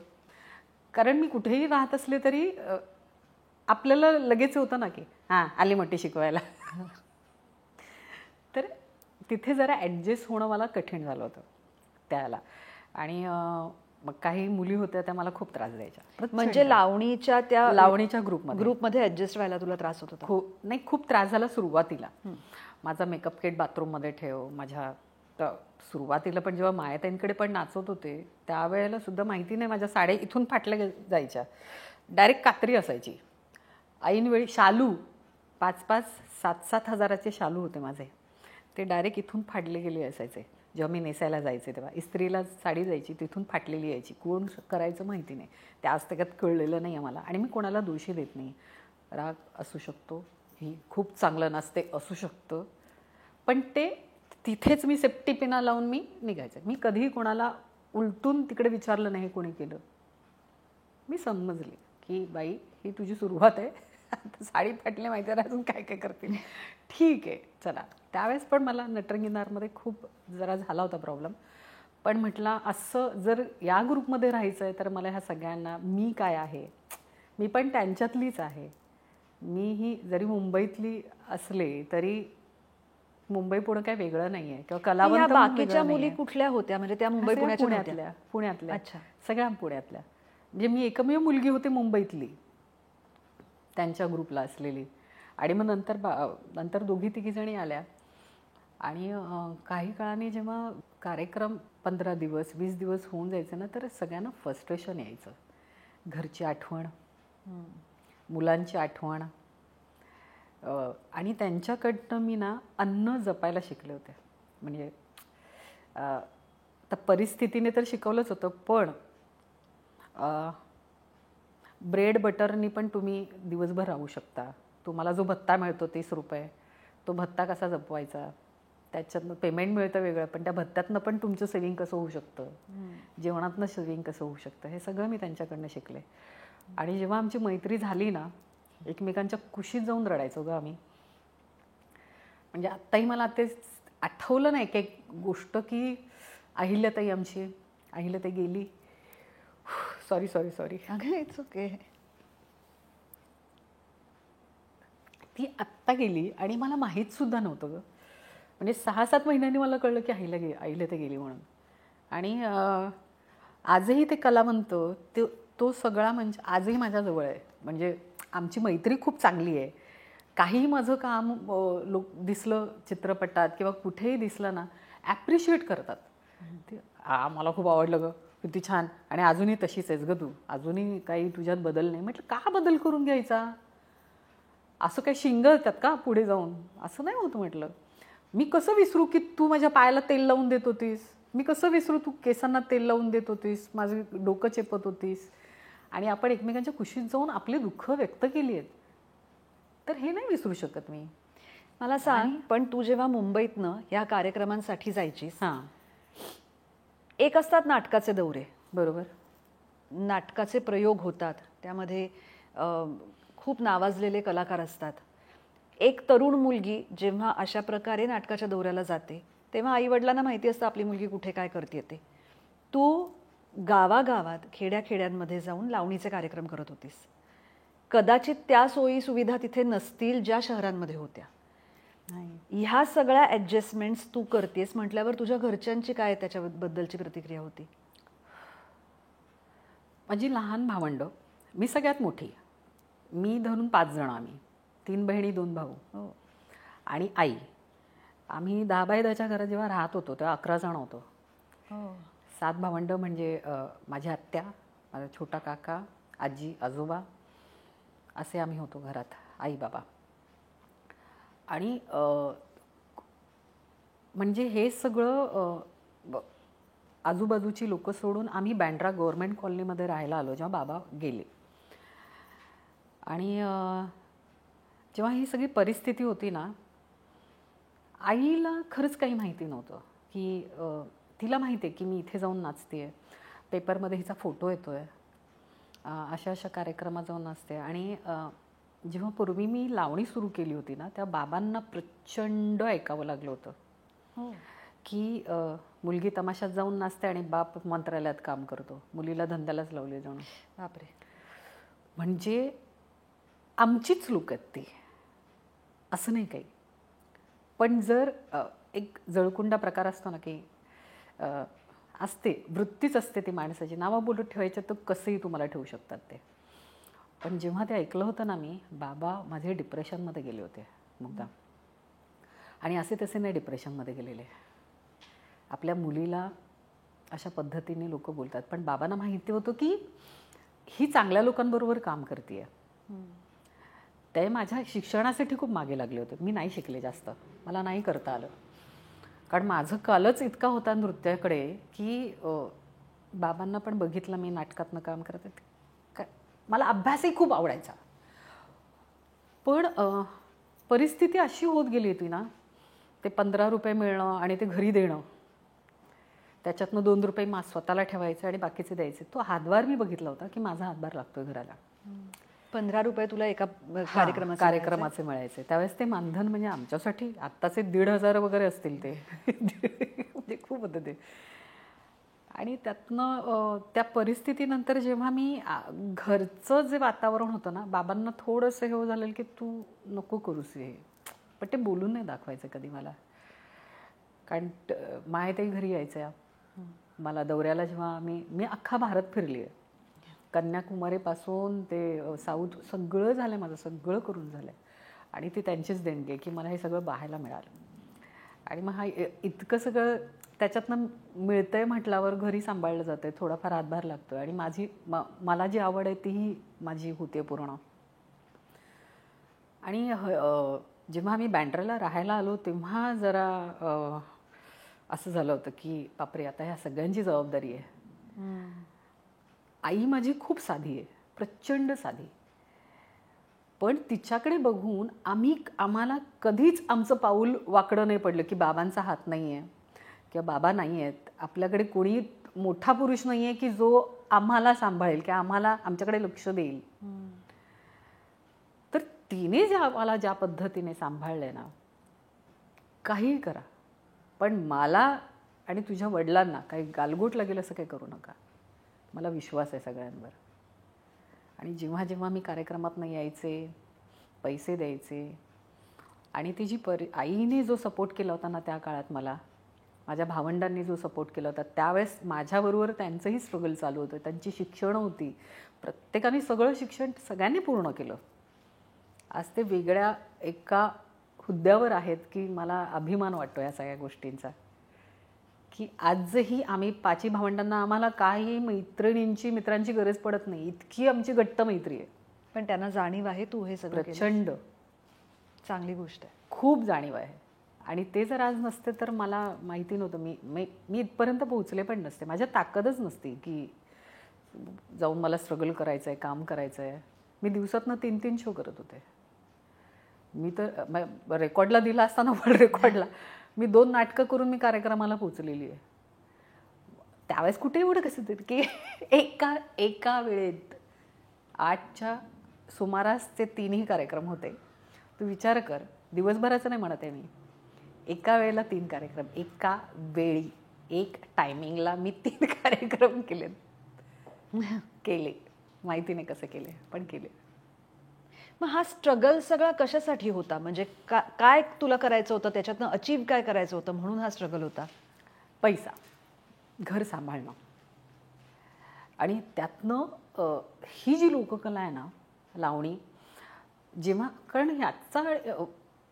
कारण मी कुठेही राहत असले तरी आपल्याला लगेच होतं ना की हां आली मोठी शिकवायला. तर तिथे जरा ॲडजस्ट होणं मला कठीण झालं होतं त्याला. आणि मग काही मुली होत्या त्या मला खूप त्रास द्यायच्या. म्हणजे लावणीच्या ग्रुपमध्ये ऍडजस्ट व्हायला तुला त्रास होत होता? खूप त्रास झाला सुरुवातीला. माझा मेकअप किट बाथरूममध्ये ठेव. माझ्या सुरुवातीला पण जेव्हा मायाताईंकडे पण नाचत होते त्यावेळेला सुद्धा माहिती नाही, माझ्या साड्या इथून फाटल्या जायच्या, डायरेक्ट कात्री असायची. ऐनवेळी शालू 5-5, 7-7 हजाराचे शालू होते माझे, ते डायरेक्ट इथून फाडले गेले असायचे. जेव्हा मी नेसायला जायचे तेव्हा इस्त्रीला साडी जायची, तिथून फाटलेली यायची. कोण करायचं माहिती नाही, त्या आजतकात कळलेलं नाही आहे मला. आणि मी कोणाला दोषी देत नाही. राग असू शकतो, ही खूप चांगलं नसते असू शकतं, पण ते तिथेच मी सेफ्टी पिना लावून मी निघायचं. मी कधीही कोणाला उलटून तिकडे विचारलं नाही कोणी केलं. मी समजली की बाई ही तुझी सुरुवात आहे, आता साडी फाटली माहिती आहे, अजून काय काय करते, ठीक आहे चला. त्यावेळेस पण मला नटरंगीनारमध्ये खूप जरा झाला होता प्रॉब्लेम. पण म्हटलं असं जर या ग्रुपमध्ये राहायचं आहे तर मला ह्या सगळ्यांना, मी काय आहे, मी पण त्यांच्यातलीच आहे. मीही जरी मुंबईतली असले तरी मुंबई पुणे काय वेगळं नाही आहे किंवा कलावंत. बाकीच्या मुली कुठल्या होत्या, म्हणजे त्या मुंबई पुण्यातल्या अच्छा सगळ्या पुण्यातल्या. म्हणजे मी एकमेव मुलगी होते मुंबईतली त्यांच्या ग्रुपला असलेली. आणि मग नंतर 2-3 जणी आल्या. आणि काही काळाने जेव्हा कार्यक्रम 15 दिवस 20 दिवस होऊन जायचे ना, तर सगळ्यांना फ्रस्ट्रेशन यायचं. घरची आठवण, मुलांची आठवण. आणि त्यांच्याकडनं मी ना अन्न जपायला शिकले होते. म्हणजे तर परिस्थितीने तर शिकवलंच होतं, पण ब्रेड बटरनी पण तुम्ही दिवसभर राहू शकता. तुम्हाला जो भत्ता मिळतो 30 रुपये, तो भत्ता कसा जपवायचा, त्याच्यातनं पेमेंट मिळतं वेगळं, पण त्या भत्त्यातनं पण तुमचं सेविंग कसं होऊ शकतं, जेवणातनं सेविंग कसं होऊ शकतं, हे सगळं मी त्यांच्याकडनं शिकले. आणि जेव्हा आमची मैत्री झाली ना, एकमेकांच्या कुशीत जाऊन रडायचो गं आम्ही. म्हणजे आत्ताही मला ते आठवलं नाही एक गोष्ट की अहिल्याताई गेली. Sorry it's okay. ती आत्ता गेली आणि मला माहीत सुद्धा नव्हतं गं. म्हणजे 6-7 महिन्यांनी मला कळलं की अहिल्याताई गेली म्हणून. आणि आजही ते कलावंत, तो सगळा म्हणजे आजही माझ्याजवळ आहे. म्हणजे आमची मैत्री खूप चांगली आहे. काहीही माझं काम लोक दिसलं चित्रपटात किंवा कुठेही दिसलं ना, ॲप्रिशिएट करतात. ते मला खूप आवडलं गं, किती छान, आणि अजूनही तशीच आहेस गं तू, अजूनही काही तुझ्यात बदल नाही. म्हटलं का बदल करून घ्यायचा, असं काही शिंग येतात का पुढे जाऊन, असं नाही होतं. म्हटलं मी कसं विसरू की तू माझ्या पायाला तेल लावून देत होतीस, मी कसं विसरू तू केसांना तेल लावून देत होतीस, माझं डोकं चेपत होतीस, आणि आपण एकमेकांच्या कुशीत जाऊन आपली दुःख व्यक्त केली आहेत. तर हे नाही विसरू शकत मी. मला सांग, पण तू जेव्हा मुंबईतनं या कार्यक्रमांसाठी जायचीस, एक असतात नाटकाचे दौरे, बरोबर, नाटकाचे प्रयोग होतात, त्यामध्ये खूप नावाजलेले कलाकार असतात. एक तरुण मुलगी जेव्हा अशा प्रकारे नाटकाच्या दौऱ्याला जाते तेव्हा आईवडिलांना माहिती असतं आपली मुलगी कुठे काय करते ते. तू गावागावात खेड्याखेड्यांमध्ये जाऊन लावणीचे कार्यक्रम करत होतीस. कदाचित त्या सोयी सुविधा तिथे नसतील ज्या शहरांमध्ये होत्या. ह्या सगळ्या ॲडजस्टमेंट्स तू करतेस म्हटल्यावर तुझ्या घरच्यांची काय त्याच्याबद्दलची प्रतिक्रिया होती? माझी लहान भावंड, मी सगळ्यात मोठी, मी धरून 5 जण आम्ही, 3 बहिणी 2 भाऊ हो. आणि आई. आम्ही 10 बाय 10च्या घरात जेव्हा राहत होतो तेव्हा 11 जण होतो. हो. 7 भावंडं म्हणजे माझी आत्या, माझा छोटा काका, आजी आजोबा असे आम्ही होतो घरात, आई बाबा. आणि म्हणजे हे सगळं आजूबाजूची लोकं सोडून आम्ही बँड्रा गव्हर्नमेंट कॉलनीमध्ये राहायला आलो जेव्हा बाबा गेले. आणि जेव्हा ही सगळी परिस्थिती होती ना, आईला खरंच काही माहिती नव्हतं की तिला माहिती आहे की मी इथे जाऊन नाचते आहे, पेपरमध्ये हिचा फोटो येतो आहे, अशा अशा कार्यक्रमात जाऊन नाचते. आणि जेव्हा पूर्वी मी लावणी सुरू केली होती ना, त्या बाबांना प्रचंड ऐकावं लागलं होतं की मुलगी तमाशात जाऊन नाचते आणि बाप मंत्रालयात काम करतो, मुलीला धंद्यालाच लावले जाणं. बापरे. म्हणजे आमचीच लोक आहेत ती, असं नाही काही. पण जर एक जळकुंडा प्रकार असतो ना की असते, वृत्तीच असते ती माणसाची, नावं बोलत ठेवायचं तर कसंही तुम्हाला ठेवू शकतात ते. पण जेव्हा ते ऐकलं होतं ना मी, बाबा माझे डिप्रेशनमध्ये गेले होते मुद्दाम. आणि असे तसे नाही डिप्रेशनमध्ये गेलेले, आपल्या मुलीला अशा पद्धतीने लोक बोलतात. पण बाबांना माहिती होतं की ही चांगल्या लोकांबरोबर काम करते आहे. ते माझ्या शिक्षणासाठी खूप मागे लागले होते. मी नाही शिकले जास्त, मला नाही करता आलं, कारण माझं कलच इतका होता नृत्याकडे की बाबांना पण बघितलं मी नाटकातनं काम करते. मला अभ्यासही खूप आवडायचा, पण परिस्थिती अशी होत गेली होती ना, ते 15 रुपये मिळणं आणि ते घरी देणं, त्याच्यातनं 2 रुपये स्वतःला ठेवायचे आणि बाकीचे द्यायचे. तो हातभार मी बघितला होता की माझा हातभार लागतोय घराला. 15 रुपये तुला एका कार्यक्रमाचे मिळायचे त्यावेळेस. ते मानधन म्हणजे आमच्यासाठी आत्ताचे 1,500 वगैरे असतील ते. म्हणजे खूप होतं ते. आणि त्यातनं त्या परिस्थितीनंतर जेव्हा मी घरचं जे वातावरण होतं ना, बाबांना थोडंसं हे झालं की तू नको करूस हे. पण ते बोलून नाही दाखवायचं कधी मला, कारण मायताई घरी यायच्या मला दौऱ्याला. जेव्हा मी अख्खा भारत फिरली आहे, कन्याकुमारीपासून ते साऊथ सगळं झालं, माझं सगळं करून झालं आहे. आणि ती त्यांचीच देणगी आहे की मला हे सगळं पाहायला मिळालं. आणि मग हा इतकं सगळं त्याच्यातनं मिळतंय म्हटल्यावर घरी सांभाळलं जातं आहे, थोडाफार हातभार लागतो आहे. आणि मला जी आवड आहे तीही माझी होते पूर्ण. आणि जेव्हा मी बँड्राला राहायला आलो तेव्हा जरा असं झालं होतं की बापरे, आता ह्या सगळ्यांची जबाबदारी आहे. आई माझी खूप साधी आहे, प्रचंड साधी, पण तिच्याकडे बघून आम्हाला कधीच आमचं पाऊल वाकडं नाही पडलं की बाबांचा हात नाही आहे किंवा बाबा नाही आहेत, आपल्याकडे कोणी मोठा पुरुष नाही आहे की जो आम्हाला सांभाळेल किंवा आमच्याकडे लक्ष देईल. तर तिने आम्हाला ज्या पद्धतीने सांभाळलंय ना, काहीही करा, पण मला आणि तुझ्या वडिलांना काही गालगोट लागेल असं काही करू नका. मला विश्वास आहे सगळ्यांवर. आणि जेव्हा जेव्हा मी कार्यक्रमात नाही यायचे, पैसे द्यायचे, आणि ती जी आईने जो सपोर्ट केला होता ना त्या काळात, मला माझ्या भावंडांनी जो सपोर्ट केला होता, त्यावेळेस माझ्याबरोबर त्यांचंही स्ट्रगल चालू होतं, त्यांची शिक्षणं होती, प्रत्येकाने सगळं शिक्षण सगळ्यांनी पूर्ण केलं. आज ते वेगळ्या एका हुद्द्यावर आहेत की मला अभिमान वाटतो या सगळ्या गोष्टींचा, की आजही आम्ही 5 भावंडांना आम्हाला काही मित्रांची गरज पडत नाही, इतकी आमची घट्ट मैत्री आहे. पण त्यांना जाणीव आहे तू हे सगळं प्रचंड चांगली गोष्ट आहे, खूप जाणीव आहे. आणि ते जर आज नसते तर मला माहिती नव्हतं, मी इथपर्यंत पोहोचले पण नसते. माझ्या ताकदच नसती की जाऊन मला स्ट्रगल करायचं आहे, काम करायचं आहे. मी दिवसातनं 3-3 शो करत होते. मी तर रेकॉर्डला दिला असताना वर्ल्ड रेकॉर्डला मी 2 नाटकं करून मी कार्यक्रमाला पोहोचलेली आहे. त्यावेळेस कुठे एवढं कसं तरी की एका वेळेत 8च्या सुमारास ते 3ही कार्यक्रम होते. तू विचार कर, दिवसभराचं नाही म्हणत आहे मी, एका वेळेला 3 कार्यक्रम, एका वेळी एक टायमिंगला मी 3 कार्यक्रम केले. माहिती नाही कसं केले, पण केले. मग हा स्ट्रगल सगळा कशासाठी होता? म्हणजे काय तुला करायचं होतं, त्याच्यातनं अचीव काय करायचं होतं म्हणून हा स्ट्रगल होता? पैसा, घर सांभाळणं, आणि त्यातनं ही जी लोककला आहे ना, लावणी, जेव्हा कारण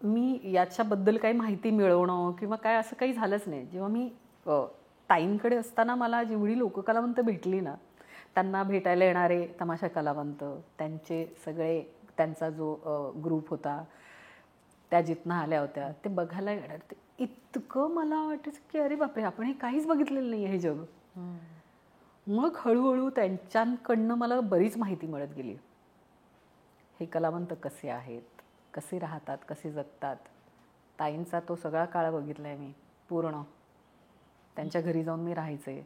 मी याच्याबद्दल काही माहिती मिळवणं किंवा काय असं काही झालंच नाही. जेव्हा मी ताईंकडे असताना मला जेवढी लोककलावंत भेटली ना, त्यांना भेटायला येणारे तमाशा कलावंत, त्यांचा जो ग्रुप होता, त्या जिथनं आल्या होत्या ते बघायला येणार, ते इतकं मला वाटायचं की अरे बापरे, आपण हे काहीच बघितलेलं नाही हे जग. मग हळूहळू त्यांच्याकडनं मला बरीच माहिती मिळत गेली. हे कलावंत कसे आहेत, कसे राहतात, कसे जगतात. ताईंचा तो सगळा काळ बघितलाय मी पूर्ण. त्यांच्या घरी जाऊन मी राहायचे.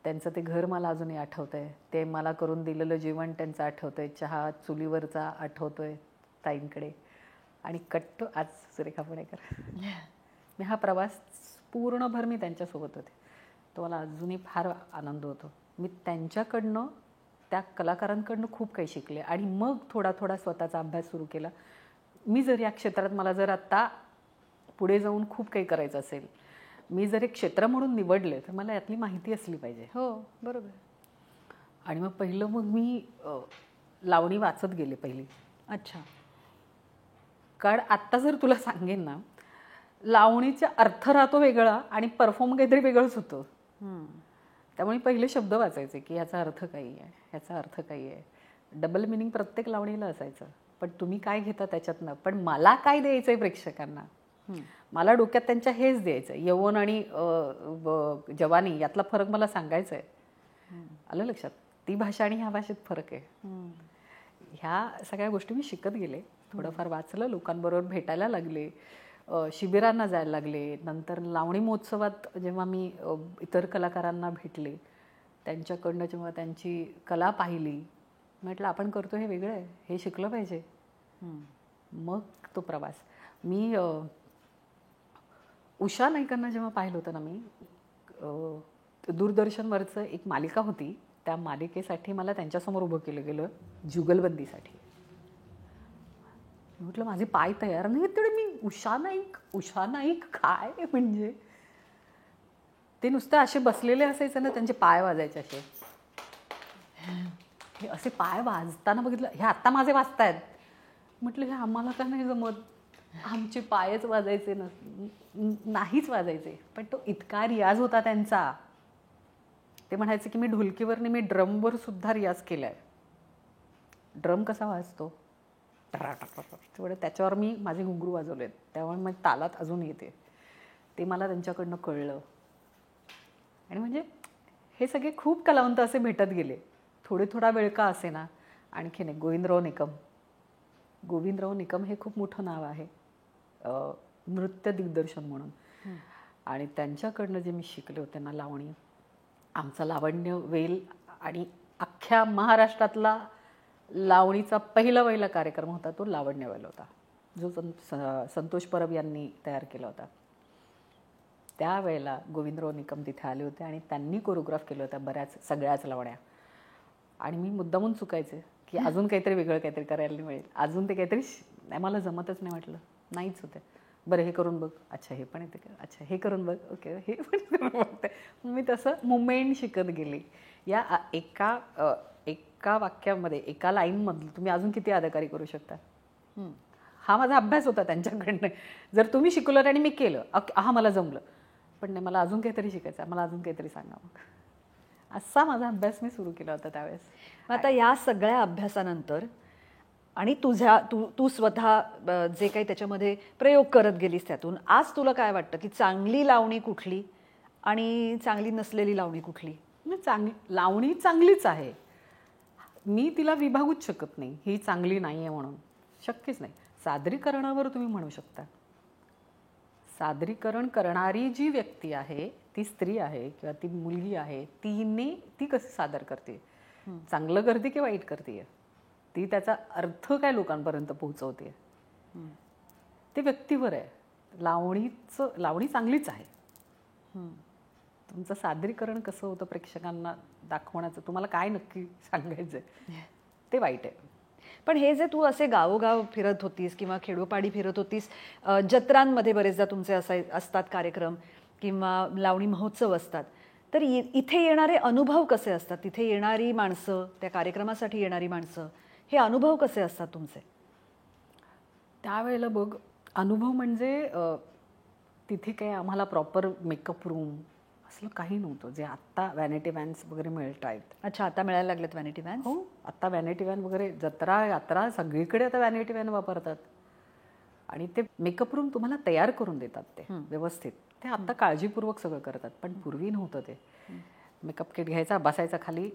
त्यांचं ते घर मला अजूनही आठवतंय. ते मला करून दिलेलं जेवण त्यांचं आठवतंय. चहा चुलीवरचा आठवतोय ताईंकडे. आणि कट्टो आज सुरेखा पुणेकर. मी हा प्रवास पूर्णभर मी त्यांच्यासोबत होते. तो मला अजूनही फार आनंद होतो. मी त्यांच्याकडनं, त्या कलाकारांकडनं खूप काही शिकले. आणि मग थोडा थोडा स्वतःचा अभ्यास सुरू केला. मी जर या क्षेत्रात, मला जर आत्ता पुढे जाऊन खूप काही करायचं असेल, मी जर एक क्षेत्र म्हणून निवडले, तर मला यातली माहिती असली पाहिजे. हो, बरोबर. आणि मग मी लावणी वाचत गेले पहिली. अच्छा. कारण आत्ता जर तुला सांगेन ना, लावणीचा अर्थ राहतो वेगळा आणि परफॉर्म काहीतरी वेगळंच होतं. त्यामुळे पहिले शब्द वाचायचे की ह्याचा अर्थ काही आहे, ह्याचा अर्थ काही आहे. डबल मिनिंग प्रत्येक लावणीला असायचं. पण तुम्ही काय घेता त्याच्यातनं, पण मला काय द्यायचं आहे प्रेक्षकांना, मला डोक्यात त्यांच्या हेच द्यायचं आहे. यौवन आणि जवानी यातला फरक मला सांगायचा आहे. आलं लक्षात? ती भाषा आणि ह्या भाषेत फरक आहे. ह्या सगळ्या गोष्टी मी शिकत गेले. थोडंफार वाचलं, लोकांबरोबर भेटायला लागले, शिबिरांना जायला लागले. नंतर लावणी महोत्सवात जेव्हा मी इतर कलाकारांना भेटले, त्यांच्याकडनं जेव्हा त्यांची कला पाहिली, म्हटलं आपण करतो हे वेगळं आहे, हे शिकलं पाहिजे. मग तो प्रवास. मी उषा नाईकांना जेव्हा पाहिलं होतं ना, मी दूरदर्शनवरचं एक मालिका होती, त्या मालिकेसाठी मला त्यांच्यासमोर उभं केलं गेलं जुगलबंदीसाठी. म्हटलं माझे पाय तयार नाही तेवढे, मी उषा नाईक काय म्हणजे. ते नुसते असे बसलेले असायचे ना, त्यांचे पाय वाजायचे असे. हे असे पाय वाजताना बघितलं, हे आत्ता माझे वाजतायत. म्हटलं हे आम्हाला का नाही जमत, आमचे पायच वाजायचे नाहीच वाजायचे. पण तो इतका रियाज होता त्यांचा. ते म्हणायचे की मी ढोलकीवर नाही, मी ड्रमवर सुद्धा रियाज केलाय. ड्रम कसा वाजतो, तेवढं त्याच्यावर मी माझे घुंगरू वाजवलेत, त्यामुळे मग तालात अजून येते. ते मला त्यांच्याकडनं कळलं. आणि म्हणजे हे सगळे खूप कलावंत असे भेटत गेले. थोडा वेळ का असे ना. आणखीन एक गोविंदराव निकम हे खूप मोठं नाव आहे नृत्य दिग्दर्शन म्हणून. आणि त्यांच्याकडनं जे मी शिकले होते ना लावणी, आमचा लावण्य वेल आणि अख्ख्या महाराष्ट्रातला लावणीचा पहिला कार्यक्रम होता तो लावण्य वेल होता, जो संतोष परब यांनी तयार केला होता. त्यावेळेला गोविंदराव निकम तिथे आले होते आणि त्यांनी कोरिओग्राफ केलं होतं सगळ्याच लावण्या. आणि मी मुद्दामून चुकायचे की अजून काहीतरी वेगळं काहीतरी करायला मिळेल, अजून ते काहीतरी नाही, मला जमतच नाही. म्हटलं नाहीच होते. बरं हे करून बघ, अच्छा हे पण येते, अच्छा हे करून बघ, ओके हे पण करून बघते. मी तसं मुमेंट शिकत गेले. या एका वाक्यामध्ये, एका लाईनमधलं तुम्ही अजून किती अदाकारी करू शकता. हा माझा अभ्यास होता त्यांच्याकडनं. जर तुम्ही शिकवलं आणि मी केलं, हा मला जमलं, पण नाही मला अजून काहीतरी शिकायचं, मला अजून काहीतरी सांगा. मग असा माझा अभ्यास मी सुरू केला होता त्यावेळेस. आता या सगळ्या अभ्यासानंतर आणि तू स्वतः जे काही त्याच्यामध्ये प्रयोग करत गेलीस त्यातून, आज तुला काय वाटतं की चांगली लावणी कुठली आणि चांगली नसलेली लावणी कुठली? लावणी चांगलीच आहे, मी तिला विभागूच शकत नाही ही चांगली नाही आहे म्हणून, शक्यच नाही. सादरीकरणावर तुम्ही म्हणू शकता. सादरीकरण करणारी जी व्यक्ती आहे, ती स्त्री आहे किंवा ती मुलगी आहे, ती कसं सादर करते, चांगलं करते की वाईट करते, ती त्याचा अर्थ काय लोकांपर्यंत पोहोचवते, ते व्यक्तीवर आहे. लावणी चांगलीच आहे. तुमचं सादरीकरण कसं होतं प्रेक्षकांना दाखवण्याचं, तुम्हाला काय नक्की सांगायचं ते वाईट आहे. पण हे जे तू असे गावोगाव फिरत होतीस किंवा खेडोपाडी फिरत होतीस, जत्रांमध्ये बरेचदा तुमचे असतात कार्यक्रम किंवा लावणी महोत्सव असतात, तर इथे येणारे अनुभव कसे असतात? तिथे येणारी माणसं, त्या कार्यक्रमासाठी येणारी माणसं, हे अनुभव कसे असतात तुमचे? त्यावेळेला बघ अनुभव म्हणजे तिथे काय आम्हाला प्रॉपर मेकअप रूम असलं काही नव्हतं जे आत्ता व्हॅनिटी व्हॅन्स वगैरे मिळत आहेत. अच्छा, आता मिळायला लागलेत व्हॅनिटी व्हॅन्स. हो, आत्ता व्हॅनिटी व्हॅन वगैरे जत्रा यात्रा सगळीकडे आता व्हॅनिटी व्हॅन वापरतात आणि ते मेकअप रूम तुम्हाला तयार करून देतात ते व्यवस्थित. ते आता काळजीपूर्वक सगळं करतात, पण पूर्वी नव्हतं ते. मेकअप किट घ्यायचा, बसायचा खाली,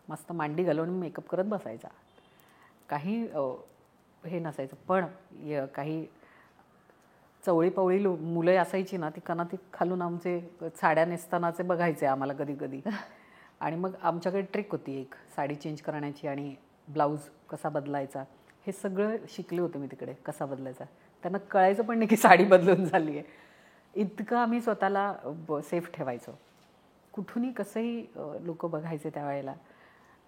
मस्त मांडी घालून मेकअप करत बसायचा. काही हे नसायचं. पण काही चवळी मुलं असायची ना, ती ती खालून आमचे साड्या नेसतानाचे बघायचे आम्हाला कधी कधी. आणि मग आमच्याकडे ट्रिक होती एक, साडी चेंज करण्याची आणि ब्लाऊज कसा बदलायचा हे सगळं शिकले होते मी तिकडे, कसा बदलायचा. त्यांना कळायचं पण नाही की साडी बदलून झाली आहे. इतकं आम्ही स्वतःला सेफ ठेवायचो. कुठूनही कसंही लोक बघायचे त्यावेळेला.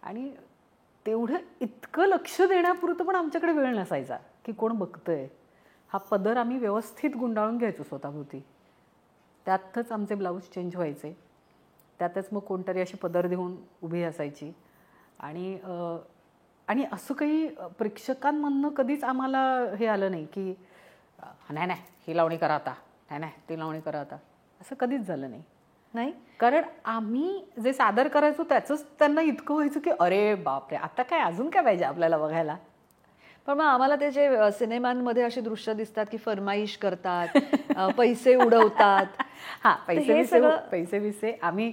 आणि तेवढं इतकं लक्ष देण्यापुरतं पण आमच्याकडे वेळ नसायचा की कोण बघतंय. हा पदर आम्ही व्यवस्थित गुंडाळून घ्यायचो स्वतःभोवती. त्यातच आमचे ब्लाऊज चेंज व्हायचे. त्यातच मग कोणतरी अशी पदर देऊन उभी असायची. आणि असं काही प्रेक्षकांमधनं कधीच आम्हाला हे आलं नाही की नाही नाही ही लावणी करा आता, नाही नाही ती लावणी करा आता, असं कधीच झालं नाही. नाही, कारण आम्ही जे सादर करायचो त्याचंच त्यांना इतकं व्हायचं की अरे बापरे, आता काय अजून काय पाहिजे आपल्याला बघायला. पण मग आम्हाला ते जे सिनेमांमध्ये अशी दृश्य दिसतात की फरमाईश करतात, पैसे उडवतात. हां, पैसे विसे आम्ही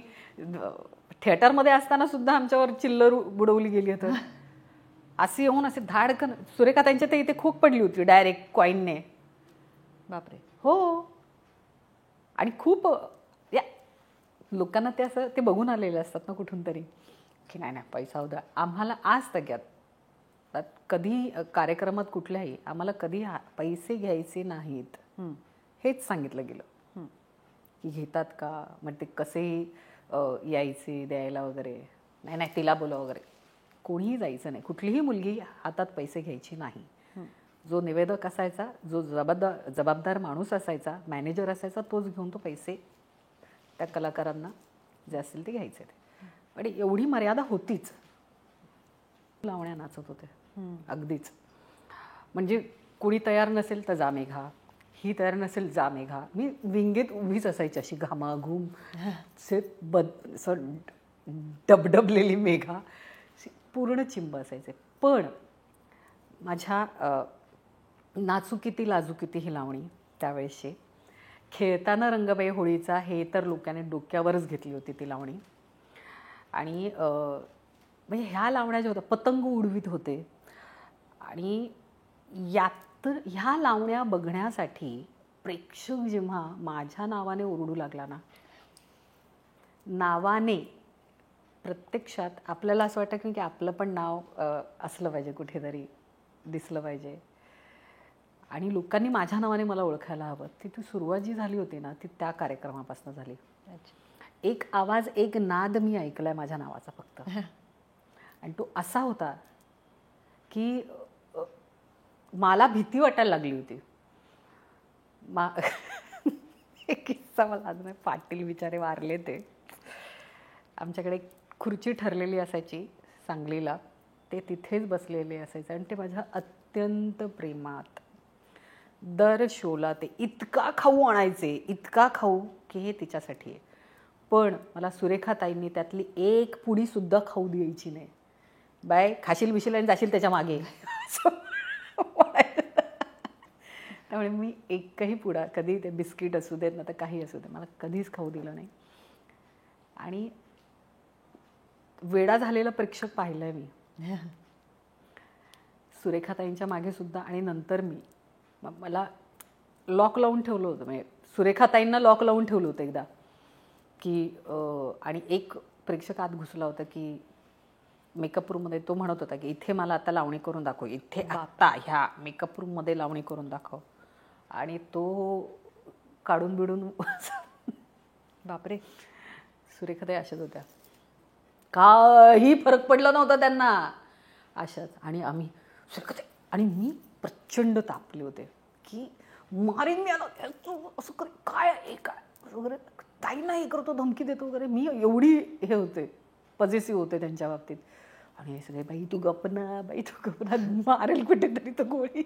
थिएटरमध्ये असताना सुद्धा आमच्यावर चिल्लर बुडवली गेली होती. अशी येऊन असे धाडकन सुरेखाताईंच्या ते इथे खूप पडली होती डायरेक्ट कॉईनने. बापरे. हो. आणि खूप लोकांना ते असं ते बघून आलेले असतात ना कुठून तरी की नाही नाही पैसा उद्या. आम्हाला आज तग्यात कधी कार्यक्रमात कुठल्याही आम्हाला कधी पैसे घ्यायचे नाहीत हेच सांगितलं गेलं की घेतात का, मग ते कसेही यायचे द्यायला वगैरे. नाही नाही तिला बोला वगैरे, कोणीही जायचं नाही. कुठलीही मुलगी हातात पैसे घ्यायची नाही. जो निवेदक असायचा, जो जबाबदार माणूस असायचा, मॅनेजर असायचा, तोच घेऊन तो पैसे त्या कलाकारांना जे असेल ते घ्यायचे. पण एवढी मर्यादा होतीच. लावण्या नाचत होते अगदीच. म्हणजे कुणी तयार नसेल तर जा मेघा, ही तयार नसेल जा मेघा. मी विंगेत उभीच असायची अशी घामाघूम डबडबलेली मेघा, पूर्ण चिंब असायचे. पण माझ्या नाचू किती लाजू किती ही लावणी त्यावेळेसची, खेळताना रंगबाई होळीचा हे तर लोकांनी डोक्यावरच घेतली होती ती लावणी. आणि म्हणजे ह्या लावण्या ज्या होत्या पतंग उडवीत होते. आणि यात ह्या लावण्या बघण्यासाठी प्रेक्षक जेव्हा माझ्या नावाने ओरडू लागला ना, नावाने, प्रत्यक्षात आपल्याला असं वाटतं की आपलं पण नाव असलं पाहिजे, कुठेतरी दिसलं पाहिजे. आणि लोकांनी माझ्या नावाने मला ओळखायला हवं. ती सुरुवात जी झाली होती ना ती त्या कार्यक्रमापासून झाली. एक आवाज एक नाद मी ऐकलाय माझ्या नावाचा फक्त. आणि तो असा होता की मला भीती वाटायला लागली होती. एक किस्सा मला अजून, पाटील बिचारे वारले ते. आमच्याकडे खुर्ची ठरलेली असायची सांगलीला, ते तिथेच बसलेले असायचे. आणि ते माझ्या अत्यंत प्रेमात दर शोला ते इतका खाऊ आणायचे, इतका खाऊ की हे तिच्यासाठी आहे. पण मला सुरेखाताईंनी त्यातली एक पुडीसुद्धा खाऊ द्यायची नाही. बाय खाशील बिशील आणि जाशील त्याच्या मागे. त्यामुळे मी एकही पुडा, कधी ते बिस्किट असू देत ना तर काही असू दे, मला कधीच खाऊ दिलं नाही. आणि वेडा झालेला प्रेक्षक पाहिलंय मी सुरेखाताईंच्या मागे सुद्धा. आणि नंतर मला लॉक लावून ठेवलं होतं, म्हणजे सुरेखाताईंना लॉक लावून ठेवलं होतं एकदा की. आणि एक प्रेक्षक आत घुसला होता की मेकअप रूममध्ये. तो म्हणत होता की इथे मला आता लावणी करून दाखव, इथे आता ह्या मेकअप रूममध्ये लावणी करून दाखव. आणि तो काढून बिडून बापरे. सुरेखाताई अशाच होत्या, काही फरक पडला नव्हता त्यांना, अशाच. आणि आम्ही सुरेखाताई आणि मी प्रचंड तापले होते की मारीन मी आला असं कर, काय वगैरे, ताईंना हे करतो, धमकी देतो वगैरे. मी एवढी हे होते, पॉझिटिव्ह होते त्यांच्या बाबतीत. आणि हे सगळे बाई तू गप ना, बाई तू गप ना, मारेल कुठेतरी तो गोळी.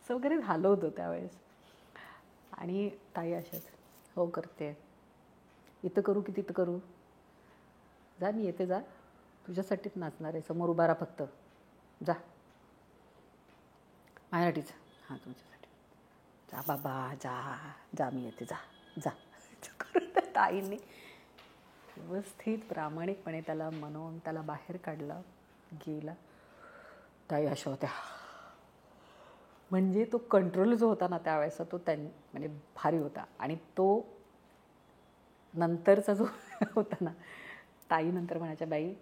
असं वगैरे झालं होतं त्यावेळेस. आणि ताई अशाच, हो करते, इथं करू की तिथं करू, जा मी येते, जा तुझ्यासाठीच नाचणार आहे, समोर उभा राहा फक्त, जा माझ्यासाठीच, हां तुमच्यासाठी, जा बाबा जा, जा मी येते, जा जा करून त्या ताईंनी व्यवस्थित प्रामाणिकपणे त्याला म्हणून त्याला बाहेर काढला. गेला. ताई अशा होत्या. म्हणजे तो कंट्रोल जो होता ना त्यावेळेचा तो म्हणजे भारी होता. आणि तो नंतरचा जो होता ना, ताई नंतर म्हणायच्या, बाई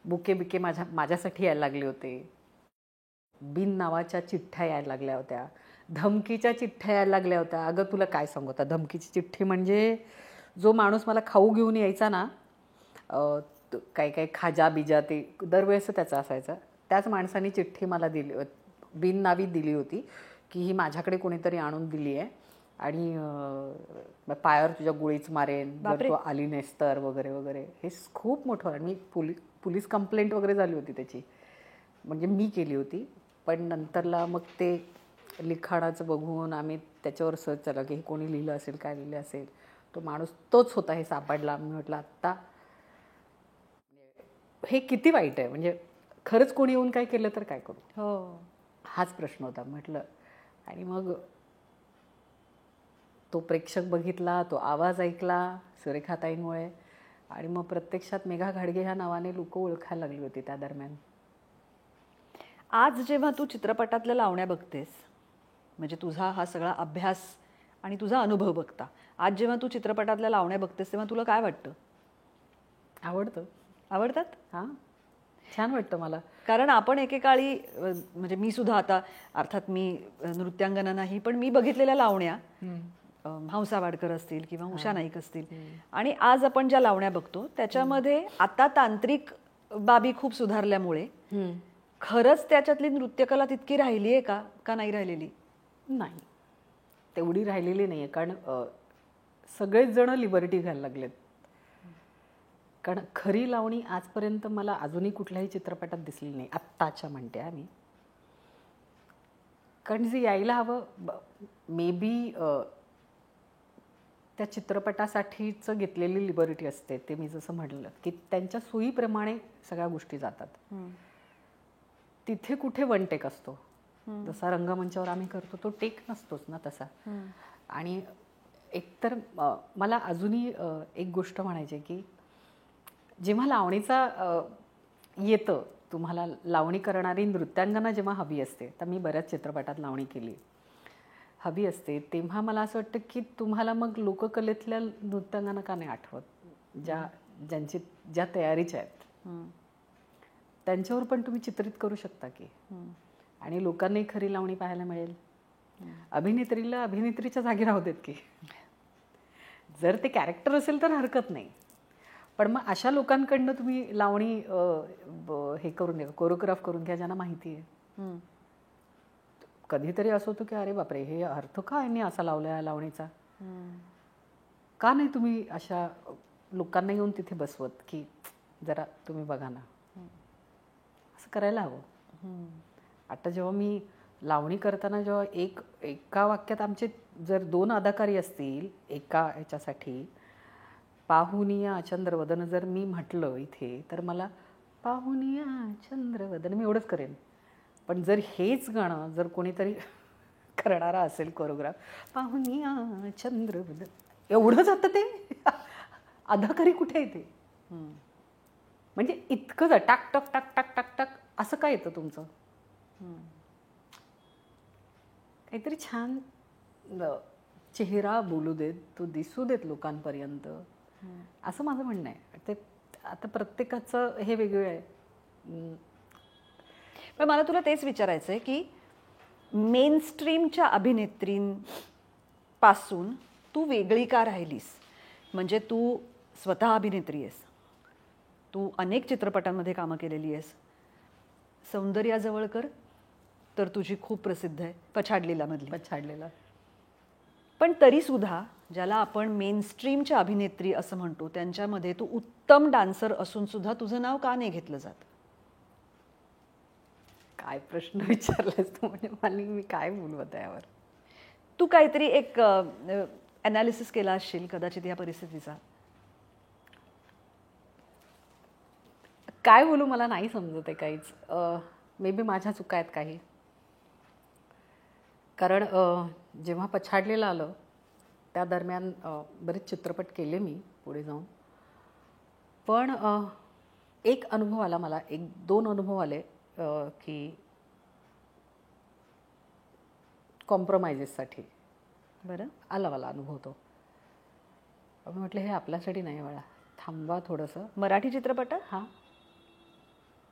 बुके बिके माझ्यासाठी यायला लागले होते, बिन नावाच्या चिठ्ठ्या यायला लागल्या होत्या, धमकीच्या चिठ्ठ्या यायला लागल्या होत्या. अगं तुला काय सांगू, आता धमकीची चिठ्ठी म्हणजे जो माणूस मला खाऊ घेऊन यायचा ना, काही काही खाजा बिजा ते दरवेळेस त्याचा असायचा, त्याच माणसाने चिठ्ठी मला दिली, बिननावी दिली होती की ही माझ्याकडे कोणीतरी आणून दिली आहे आणि पायावर तुझ्या गोळीच मारेन जर तू आली नाहीस तर, वगैरे वगैरे. हे खूप मोठं. आणि पोलीस कंप्लेंट वगैरे झाली होती त्याची, म्हणजे मी केली होती. पण नंतरला मग ते लिखाणाचं बघून आम्ही त्याच्यावर सर्च केलं की हे कोणी लिहिलं असेल, काय लिहिलं असेल. तो माणूस तोच होता, हे सापडला. मी म्हटलं आत्ता हे किती वाईट आहे, म्हणजे खरंच कोणी येऊन काय केलं तर काय करू, हो हाच प्रश्न होता म्हटलं. आणि मग तो प्रेक्षक बघितला, तो आवाज ऐकला सुरेखाताईंमुळे, आणि मग प्रत्यक्षात मेघा घाडगे ह्या नावाने लोक ओळखायला लागली होती त्या दरम्यान. आज जेव्हा तू चित्रपटातल्या लावण्या बघतेस, म्हणजे तुझा हा सगळा अभ्यास आणि तुझा अनुभव बघता, आज जेव्हा तू चित्रपटातल्या लावण्या बघतेस तेव्हा तुला काय वाटतं? आवडतात? हां, छान वाटतं मला. कारण आपण एकेकाळी, म्हणजे मी सुद्धा आता, अर्थात मी नृत्यांगना नाही, पण मी बघितलेल्या लावण्या, हंसा वाडकर असतील किंवा उषा नाईक असतील, आणि आज आपण ज्या लावण्या बघतो त्याच्यामध्ये आता तांत्रिक बाबी खूप सुधारल्यामुळे खरंच त्याच्यातली नृत्यकला तितकी राहिली आहे का नाही राहिलेली? नाही, तेवढी राहिलेली नाही आहे. कारण सगळेच जण लिबर्टी घ्यायला लागलेत. कारण खरी लावणी आजपर्यंत मला अजूनही कुठल्याही चित्रपटात दिसली नाही, आत्ताच्या म्हणते आम्ही. कारण जे यायला हवं, मे बी त्या चित्रपटासाठीचं घेतलेली लिबर्टी असते. ते मी जसं म्हटलं की त्यांच्या सोयीप्रमाणे सगळ्या गोष्टी जातात. तिथे कुठे वन टेक असतो, जसा रंगमंचावर आम्ही करतो तो टेक नसतोच ना तसा. आणि एकतर मला अजूनही एक गोष्ट म्हणायची की जेव्हा लावणीचा येतं, तुम्हाला लावणी करणारी नृत्यांगना जेव्हा हवी असते, तर मी बऱ्याच चित्रपटात लावणी केली, हवी असते, तेव्हा मला असं वाटतं की तुम्हाला मग लोककलेतल्या नृत्यांगना का नाही आठवत, ज्या तयारीच्या आहेत, त्यांच्यावर पण तुम्ही चित्रित करू शकता की, आणि लोकांनाही खरी लावणी पाहायला मिळेल. अभिनेत्रीला अभिनेत्रीच्या जागी राहू देत की, जर ते कॅरेक्टर असेल तर हरकत नाही. पण मग अशा लोकांकडनं तुम्ही लावणी हे करून घ्या, कोरिओग्राफ करून घ्या, ज्यांना माहिती आहे. कधीतरी असं होतं की अरे बापरे, हे अर्थ का यांनी असा लावला लावणीचा, का नाही तुम्ही अशा लोकांना येऊन तिथे बसवत की जरा तुम्ही बघा ना, असं करायला हवं. आता जेव्हा मी लावणी करताना जेव्हा एका वाक्यात आमचे जर 2 अदाकारी असतील एका ह्याच्यासाठी, पाहुनिया चंद्रवदन जर मी म्हटलं इथे, तर मला पाहुनिया चंद्रवदन मी एवढंच करेन. पण जर हेच गाणं जर कोणीतरी करणारा असेल कोरिओग्राफ, पाहुनिया चंद्रवदन, एवढं जातं ते, अदाकारी कुठे येते? म्हणजे इतकं जा टाक टक टाक टाक टाक टाक असं काय येतं तुमचं? काहीतरी छान चेहरा बोलू देत, तो दिसू देत लोकांपर्यंत, असं माझं म्हणणं आहे. ते आता प्रत्येकाचं हे वेगळं आहे. पण मला तुला तेच विचारायचं आहे की मेनस्ट्रीमच्या अभिनेत्रींपासून तू वेगळी का राहिलीस? म्हणजे तू स्वतः अभिनेत्री आहेस, तू अनेक चित्रपटांमध्ये कामं केलेली आहेस. सौंदर्या जवळकर तर तुझी खूप प्रसिद्ध आहे, पछाडलेला. पण तरीसुद्धा ज्याला आपण मेनस्ट्रीमच्या अभिनेत्री असं म्हणतो, त्यांच्यामध्ये तू उत्तम डान्सर असून सुद्धा तुझं नाव का नाही घेतलं जात? काय प्रश्न विचारलास तू, म्हणजे मला मी काय बोलू आता यावर. तू काहीतरी एक अनालिसिस केला असशील कदाचित या परिस्थितीचा. काय बोलू मला नाही समजत आहे काहीच. मे बी माझ्या चुका आहेत काही. कारण जेव्हा पछाडलेलं आलं त्या दरम्यान बरेच चित्रपट केले मी पुढे जाऊन. पण एक अनुभव आला मला, 1-2 अनुभव आले की कॉम्प्रोमाइजेससाठी. बरं, आला मला अनुभव तो. मी म्हटलं हे आपल्यासाठी नाही वेळा, थांबा थोडंसं. मराठी चित्रपटात हां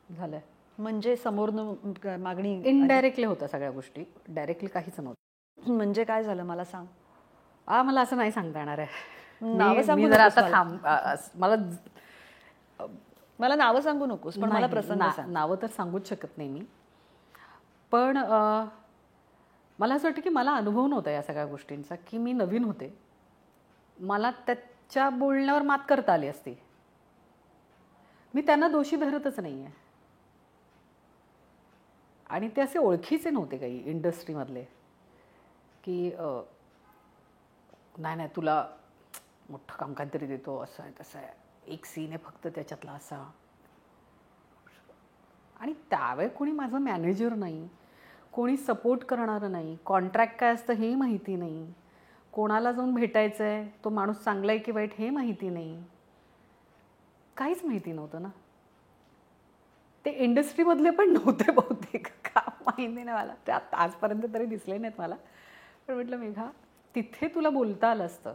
झालं आहे. म्हणजे समोरनं मागणी इनडायरेक्टली होतं सगळ्या गोष्टी, डायरेक्टली काहीच नव्हतं. म्हणजे काय झालं मला सांग. मला असं नाही सांगता येणार आहे. नावं सांगू मी जरा नकोस आता मला. मला नावं सांगू नकोस, पण मला प्रसंग सांग. नावं तर सांगूच शकत नाही मी. पण मला असं वाटतं की मला अनुभव नव्हता या सगळ्या गोष्टींचा, की मी नवीन होते. मला त्याच्या बोलण्यावर मात करता आली असती. मी त्यांना दोषी धरतच नाही आहे. आणि ते असे ओळखीचे नव्हते काही इंडस्ट्रीमधले की नाही तुला मोठं काम काहीतरी देतो, असं आहे तसं आहे, एक सीन आहे फक्त त्याच्यातला असा. आणि त्यावेळी कोणी माझं मॅनेजर नाही, कोणी सपोर्ट करणारं नाही, कॉन्ट्रॅक्ट काय असतं हे माहिती नाही, कोणाला जाऊन भेटायचं आहे, तो माणूस चांगला आहे की वाईट हे माहिती नाही, काहीच माहिती नव्हतं ना. ते इंडस्ट्रीमधले पण नव्हते बहुतेक, का माहिती नाही मला, ते आता आजपर्यंत तरी दिसले नाहीत मला. पण म्हटलं मेघा तिथे तुला बोलता आलं असतं.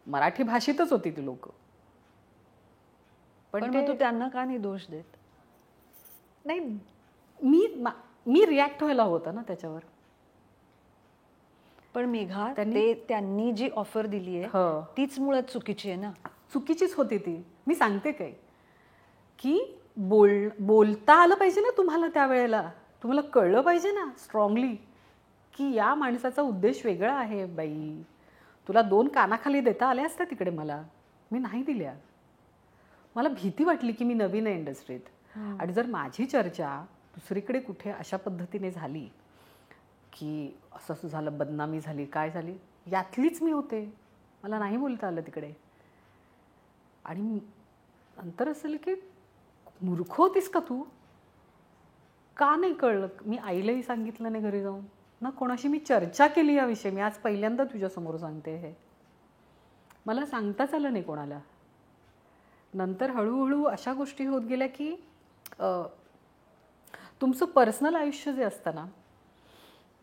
मराठी भाषेतच होती ती लोक. पण मग तू त्यांना का नाही दोष देत. नाही मी रिॲक्ट व्हायला होतं ना त्याच्यावर. पण मेघा त्यांनी जी ऑफर दिली आहे तीच मुळात चुकीची आहे ना. चुकीचीच होती ती. मी सांगते काय की बोलता आलं पाहिजे ना तुम्हाला. त्यावेळेला तुम्हाला कळलं पाहिजे ना स्ट्रॉंगली की या माणसाचा उद्देश वेगळा आहे. बाई तुला 2 कानाखाली देता आल्या असत्या तिकडे, मला मी नाही दिल्या. मला भीती वाटली की मी नवीन आहे इंडस्ट्रीत, आणि जर माझी चर्चा दुसरीकडे कुठे अशा पद्धतीने झाली की असं असं झालं, बदनामी झाली, काय झाली, यातलीच मी होते. मला नाही बोलता आलं तिकडे. आणि नंतर असेल की मूर्ख होतीस का तू, का नाही कळलं. मी आईलाही सांगितलं नाही घरी जाऊन ना, कोणाशी मी चर्चा केली याविषयी. मी आज पहिल्यांदा तुझ्यासमोर सांगते हे. मला सांगताच आलं नाही कोणाला. नंतर हळूहळू अशा गोष्टी होत गेल्या की तुमचं पर्सनल आयुष्य जे असतं ना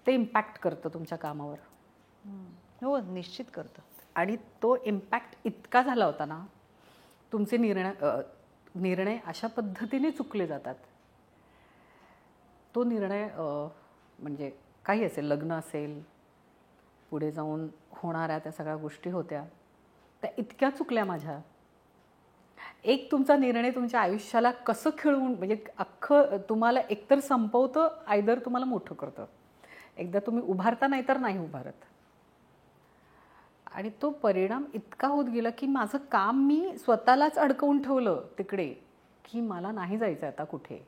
ते इम्पॅक्ट करतं तुमच्या कामावर. हो, निश्चित करतं. आणि तो इम्पॅक्ट इतका झाला होता ना, तुमचे निर्णय अशा पद्धतीने चुकले जातात. तो निर्णय म्हणजे काही असेल, लग्न असेल, पुढे जाऊन होणाऱ्या त्या सगळ्या गोष्टी होत्या, त्या इतक्या चुकल्या माझ्या. एक तुमचा निर्णय तुमच्या आयुष्याला कसं खिळवून, म्हणजे अख्खं तुम्हाला एकतर संपवतं, आयदर तुम्हाला मोठं करतं. एकदा तुम्ही उभारता नाही तर नाही उभारत. आणि तो परिणाम इतका होत गेला की माझं काम मी स्वतःलाच अडकवून ठेवलं तिकडे की मला नाही जायचं आता कुठे.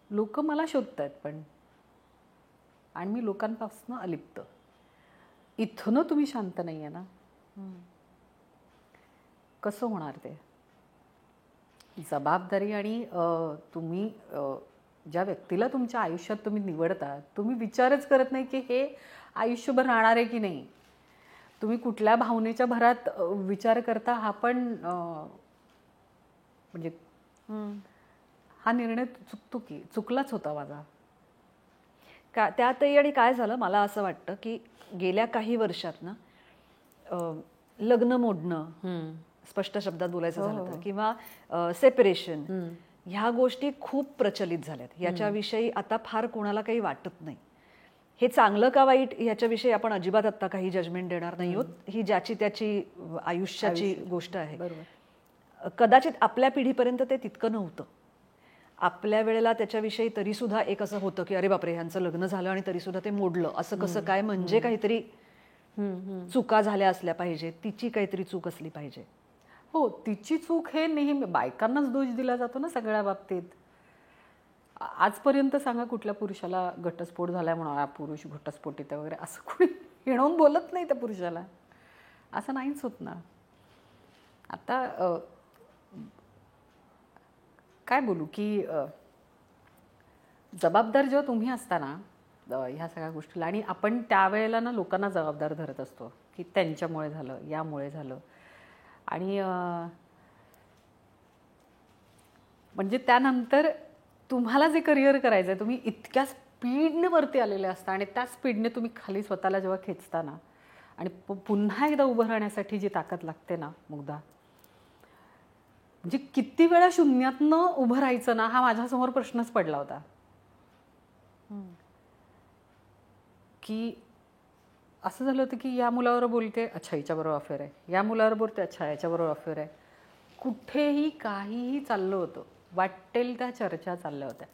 लोक मला शोधत आहेत पण, आणि मी लोकांपासून अलिप्त. इथनं तुम्ही शांत नाही आहे ना, कसं होणार ते. जबाबदारी आणि तुम्ही ज्या व्यक्तीला तुमच्या आयुष्यात तुम्ही निवडता, तुम्ही विचारच करत नाही की हे आयुष्यभर राहणार आहे की नाही. तुम्ही कुठल्या भावनेच्या भरात विचार करता हा पण म्हणजे हा निर्णय चुकलाच होता माझा. त्यातही. आणि काय झालं मला असं वाटतं की गेल्या काही वर्षात ना लग्न मोडणं, स्पष्ट शब्दात बोलायचं झालं तर, किंवा सेपरेशन, ह्या गोष्टी खूप प्रचलित झाल्यात. याच्याविषयी आता फार कोणाला काही वाटत नाही. हे चांगलं का वाईट ह्याच्याविषयी आपण अजिबात आता काही जजमेंट देणार नाही आहोत. ही ज्याची त्याची आयुष्याची गोष्ट आहे. कदाचित आपल्या पिढीपर्यंत ते तितकं नव्हतं. आपल्या वेळेला त्याच्याविषयी तरीसुद्धा एक असं होतं की अरे बापरे ह्यांचं लग्न झालं आणि तरीसुद्धा ते मोडलं, असं कसं काय, म्हणजे काहीतरी चुका झाल्या असल्या पाहिजे, तिची काहीतरी चूक असली पाहिजे. हो, तिची चूक हे नेहमी बायकांनाच दोष दिला जातो ना सगळ्या बाबतीत. आजपर्यंत सांगा कुठल्या पुरुषाला घटस्फोट झाला म्हणून हा पुरुष घटस्फोटीत आहे वगैरे असं कोणी हिणवून बोलत नाही त्या पुरुषाला. असं नाहीच होत ना. आता काय बोलू की जबाबदार जेव्हा तुम्ही असता ना ह्या सगळ्या गोष्टीला, आणि आपण त्यावेळेला ना लोकांना जबाबदार धरत असतो की त्यांच्यामुळे झालं, यामुळे झालं. आणि म्हणजे त्यानंतर तुम्हाला जे करिअर करायचं आहे, तुम्ही इतक्या स्पीडने वरती आलेले असता आणि त्या स्पीडने तुम्ही खाली स्वतःला जेव्हा खेचता ना, आणि पुन्हा एकदा उभं राहण्यासाठी जी ताकद लागते ना मुग्धा, म्हणजे किती वेळा शून्यातनं उभं राहायचं ना, हा माझ्यासमोर प्रश्नच पडला होता. की असं झालं होतं की या मुलावर बोलते, अच्छा हिच्याबरोबर अफेअर आहे, या मुलावर बोलते, अच्छा याच्याबरोबर अफेअर आहे. कुठेही काहीही चाललं होतं, वाटेल त्या चर्चा चालल्या होत्या.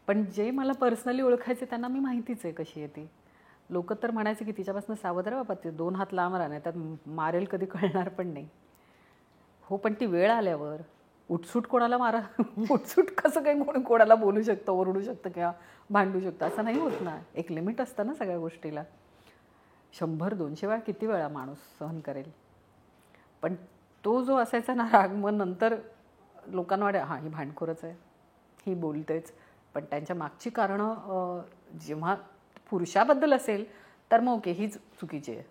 पण जे मला पर्सनली ओळखायचे त्यांना मी माहितीच आहे कशी आहे ती. लोक तर म्हणायचे की तिच्यापासून सावध राहा बाबा, ते 2 हात लांब राहा, नाही त्यात मारेल कधी कळणार पण नाही. हो, पण ती वेळ आल्यावर उठसूट कोणाला उठसूट कसं काही कोणी कोणाला बोलू शकतं, ओरडू शकतं किंवा भांडू शकतं, असं नाही होत ना. एक लिमिट असतं ना सगळ्या गोष्टीला. 100-200 वेळा किती वेळा माणूस सहन करेल. पण तो जो असायचा ना राग, मग नंतर लोकांना वाटे हां ही भांडखोरच आहे, ही बोलतेच. पण त्यांच्या मागची कारणं जेव्हा पुरुषाबद्दल असेल तर मग ओके हीच चुकीची आहे.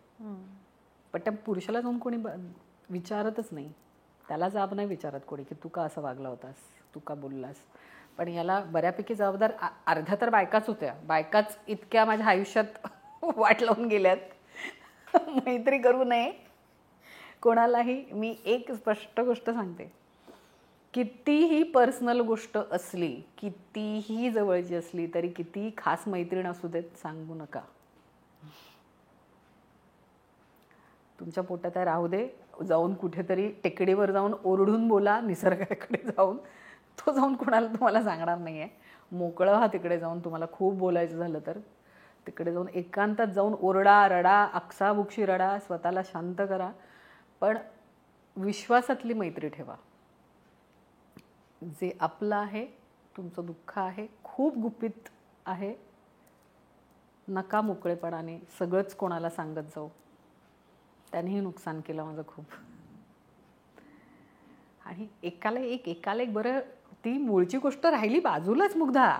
पण त्या पुरुषाला जाऊन कोणी विचारतच नाही, त्याला जाब नाही विचारत कोणी की तू का असं वागला होतास, तू का बोललास. पण याला बऱ्यापैकी जबाबदार अर्ध्या तर बायकाच होत्या. बायकाच इतक्या माझ्या आयुष्यात वाट लावून गेल्यात. मैत्री करू नये कोणालाही. मी एक स्पष्ट गोष्ट सांगते, कितीही पर्सनल गोष्ट असली, कितीही जवळची असली तरी, कितीही खास मैत्रीण असू देत, सांगू नका. तुमच्या पोटात आहे राहू दे, जाऊन कुठेतरी टेकडीवर जाऊन ओरडून बोला, निसर्गाकडे जाऊन. तो जाऊन कोणाला तुम्हाला सांगणार नाही आहे. मोकळं व्हा तिकडे जाऊन. तुम्हाला खूप बोलायचं झालं तर तिकडे जाऊन एकांतात जाऊन ओरडा, रडा, अक्साबुक्षी रडा, स्वतःला शांत करा. पण विश्वासातली मैत्री ठेवा. जे आपलं आहे, तुमचं दुःख आहे, खूप गुपित आहे, नका मोकळेपणाने सगळंच कोणाला सांगत जाऊ. त्यानेही नुकसान केलं माझं खूप. आणि एकाला एक बरं, ती मूळची गोष्ट राहिली बाजूलाच मुग्धा.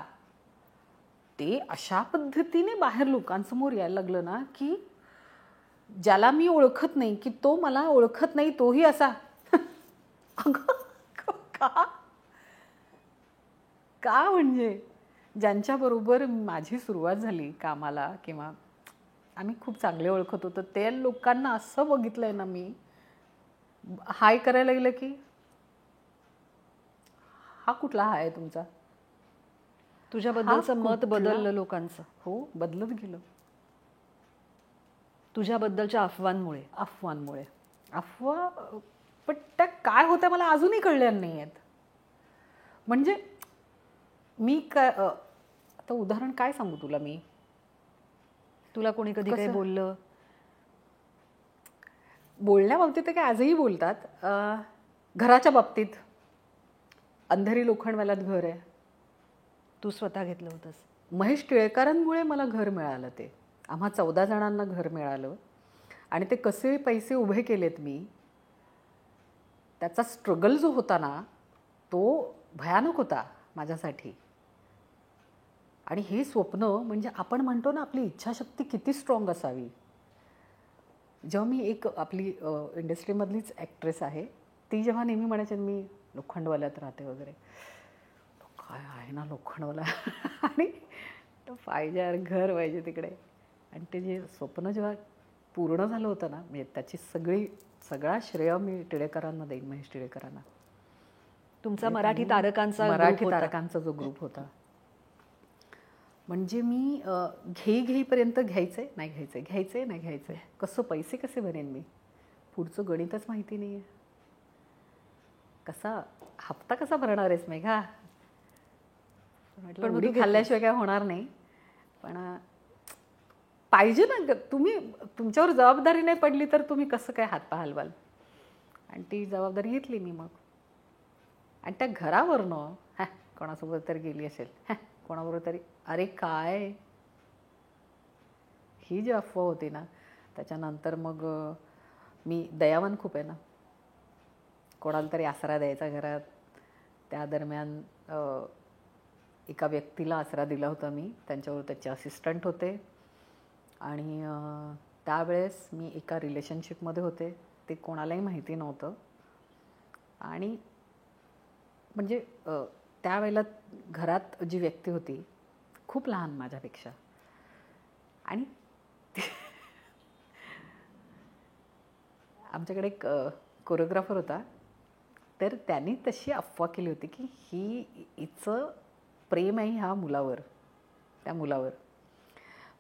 ते अशा पद्धतीने बाहेर लोकांसमोर यायला लागलं ना की ज्याला मी ओळखत नाही की तो मला ओळखत नाही, तोही असा का म्हणजे ज्यांच्याबरोबर माझी सुरुवात झाली कामाला किंवा आम्ही खूप चांगले ओळखत होतो, ते लोकांना असं बघितलंय ना मी, हाय करायला लागलं की हा कुठला हाय तुमचा. तुझ्याबद्दलचं मत बदललं लोकांचं. हो, बदलत गेलं. तुझ्याबद्दलच्या अफवांमुळे. अफवा पण त्या काय होत्या मला अजूनही कळल्या नाही आहेत. म्हणजे मी काय आता उदाहरण काय सांगू तुला. मी तुला कोणी कधी काही बोललं? बोलण्या बाबतीत काय आजही बोलतात. घराच्या बाबतीत, अंधेरी लोखंडवाल्यात घर आहे, तू स्वतः घेतलं होतंस. महेश टिळेकरांमुळे मला घर मिळालं. ते आम्हा 14 जणांना घर मिळालं. आणि ते कसे पैसे उभे केलेत मी, त्याचा स्ट्रगल जो होता ना तो भयानक होता माझ्यासाठी. आणि हे स्वप्न म्हणजे आपण म्हणतो ना आपली इच्छाशक्ती किती स्ट्रॉंग असावी. जेव्हा मी एक आपली इंडस्ट्रीमधलीच ॲक्ट्रेस आहे, ती जेव्हा नेहमी म्हणायची मी लोखंडवाल्यात राहते वगैरे, तो काय आहे ना लोखंडवाला आणि तो पाहिजे यार, घर पाहिजे तिकडे. आणि ते जे स्वप्न जेव्हा पूर्ण झालं होतं ना, म्हणजे त्याची सगळा श्रेय मी टिळेकरांना देईन, महेश टिळेकरांना. तुमचा मराठी तारकांचा जो ग्रुप होता, म्हणजे मी घेईपर्यंत घ्यायचंय नाही घ्यायचंय, कसं पैसे कसे भरेन मी, पुढचं गणितच माहिती नाही आहे. कसा हप्ता कसा भरणार आहेस मेघा. म्हटलं उडी खाल्ल्याशिवाय काय होणार नाही. पण पाहिजे ना, तुम्ही तुमच्यावर जबाबदारी नाही पडली तर तुम्ही कसं काय हातपाय हलवाल. आणि ती जबाबदारी घेतली मी मग. आणि त्या घरावरनं कोणासोबत तरी गेली असेल, कोणाबरोबर तरी. अरे काय ही जी अफवा होती ना, त्याच्यानंतर मग मी दयावान खूप आहे ना, कोणाला तरी आसरा द्यायचा घरात. त्या दरम्यान एका व्यक्तीला आसरा दिला होता मी, त्यांच्यावर त्याचे असिस्टंट होते. आणि त्यावेळेस मी एका रिलेशनशिपमध्ये होते, ते कोणालाही माहिती नव्हतं. आणि म्हणजे त्यावेळेला घरात जी व्यक्ती होती खूप लहान माझ्यापेक्षा, आणि आमच्याकडे एक कोरिओग्राफर होता. तर त्यांनी तशी अफवा केली होती की हिचं प्रेम आहे ह्या मुलावर, त्या मुलावर.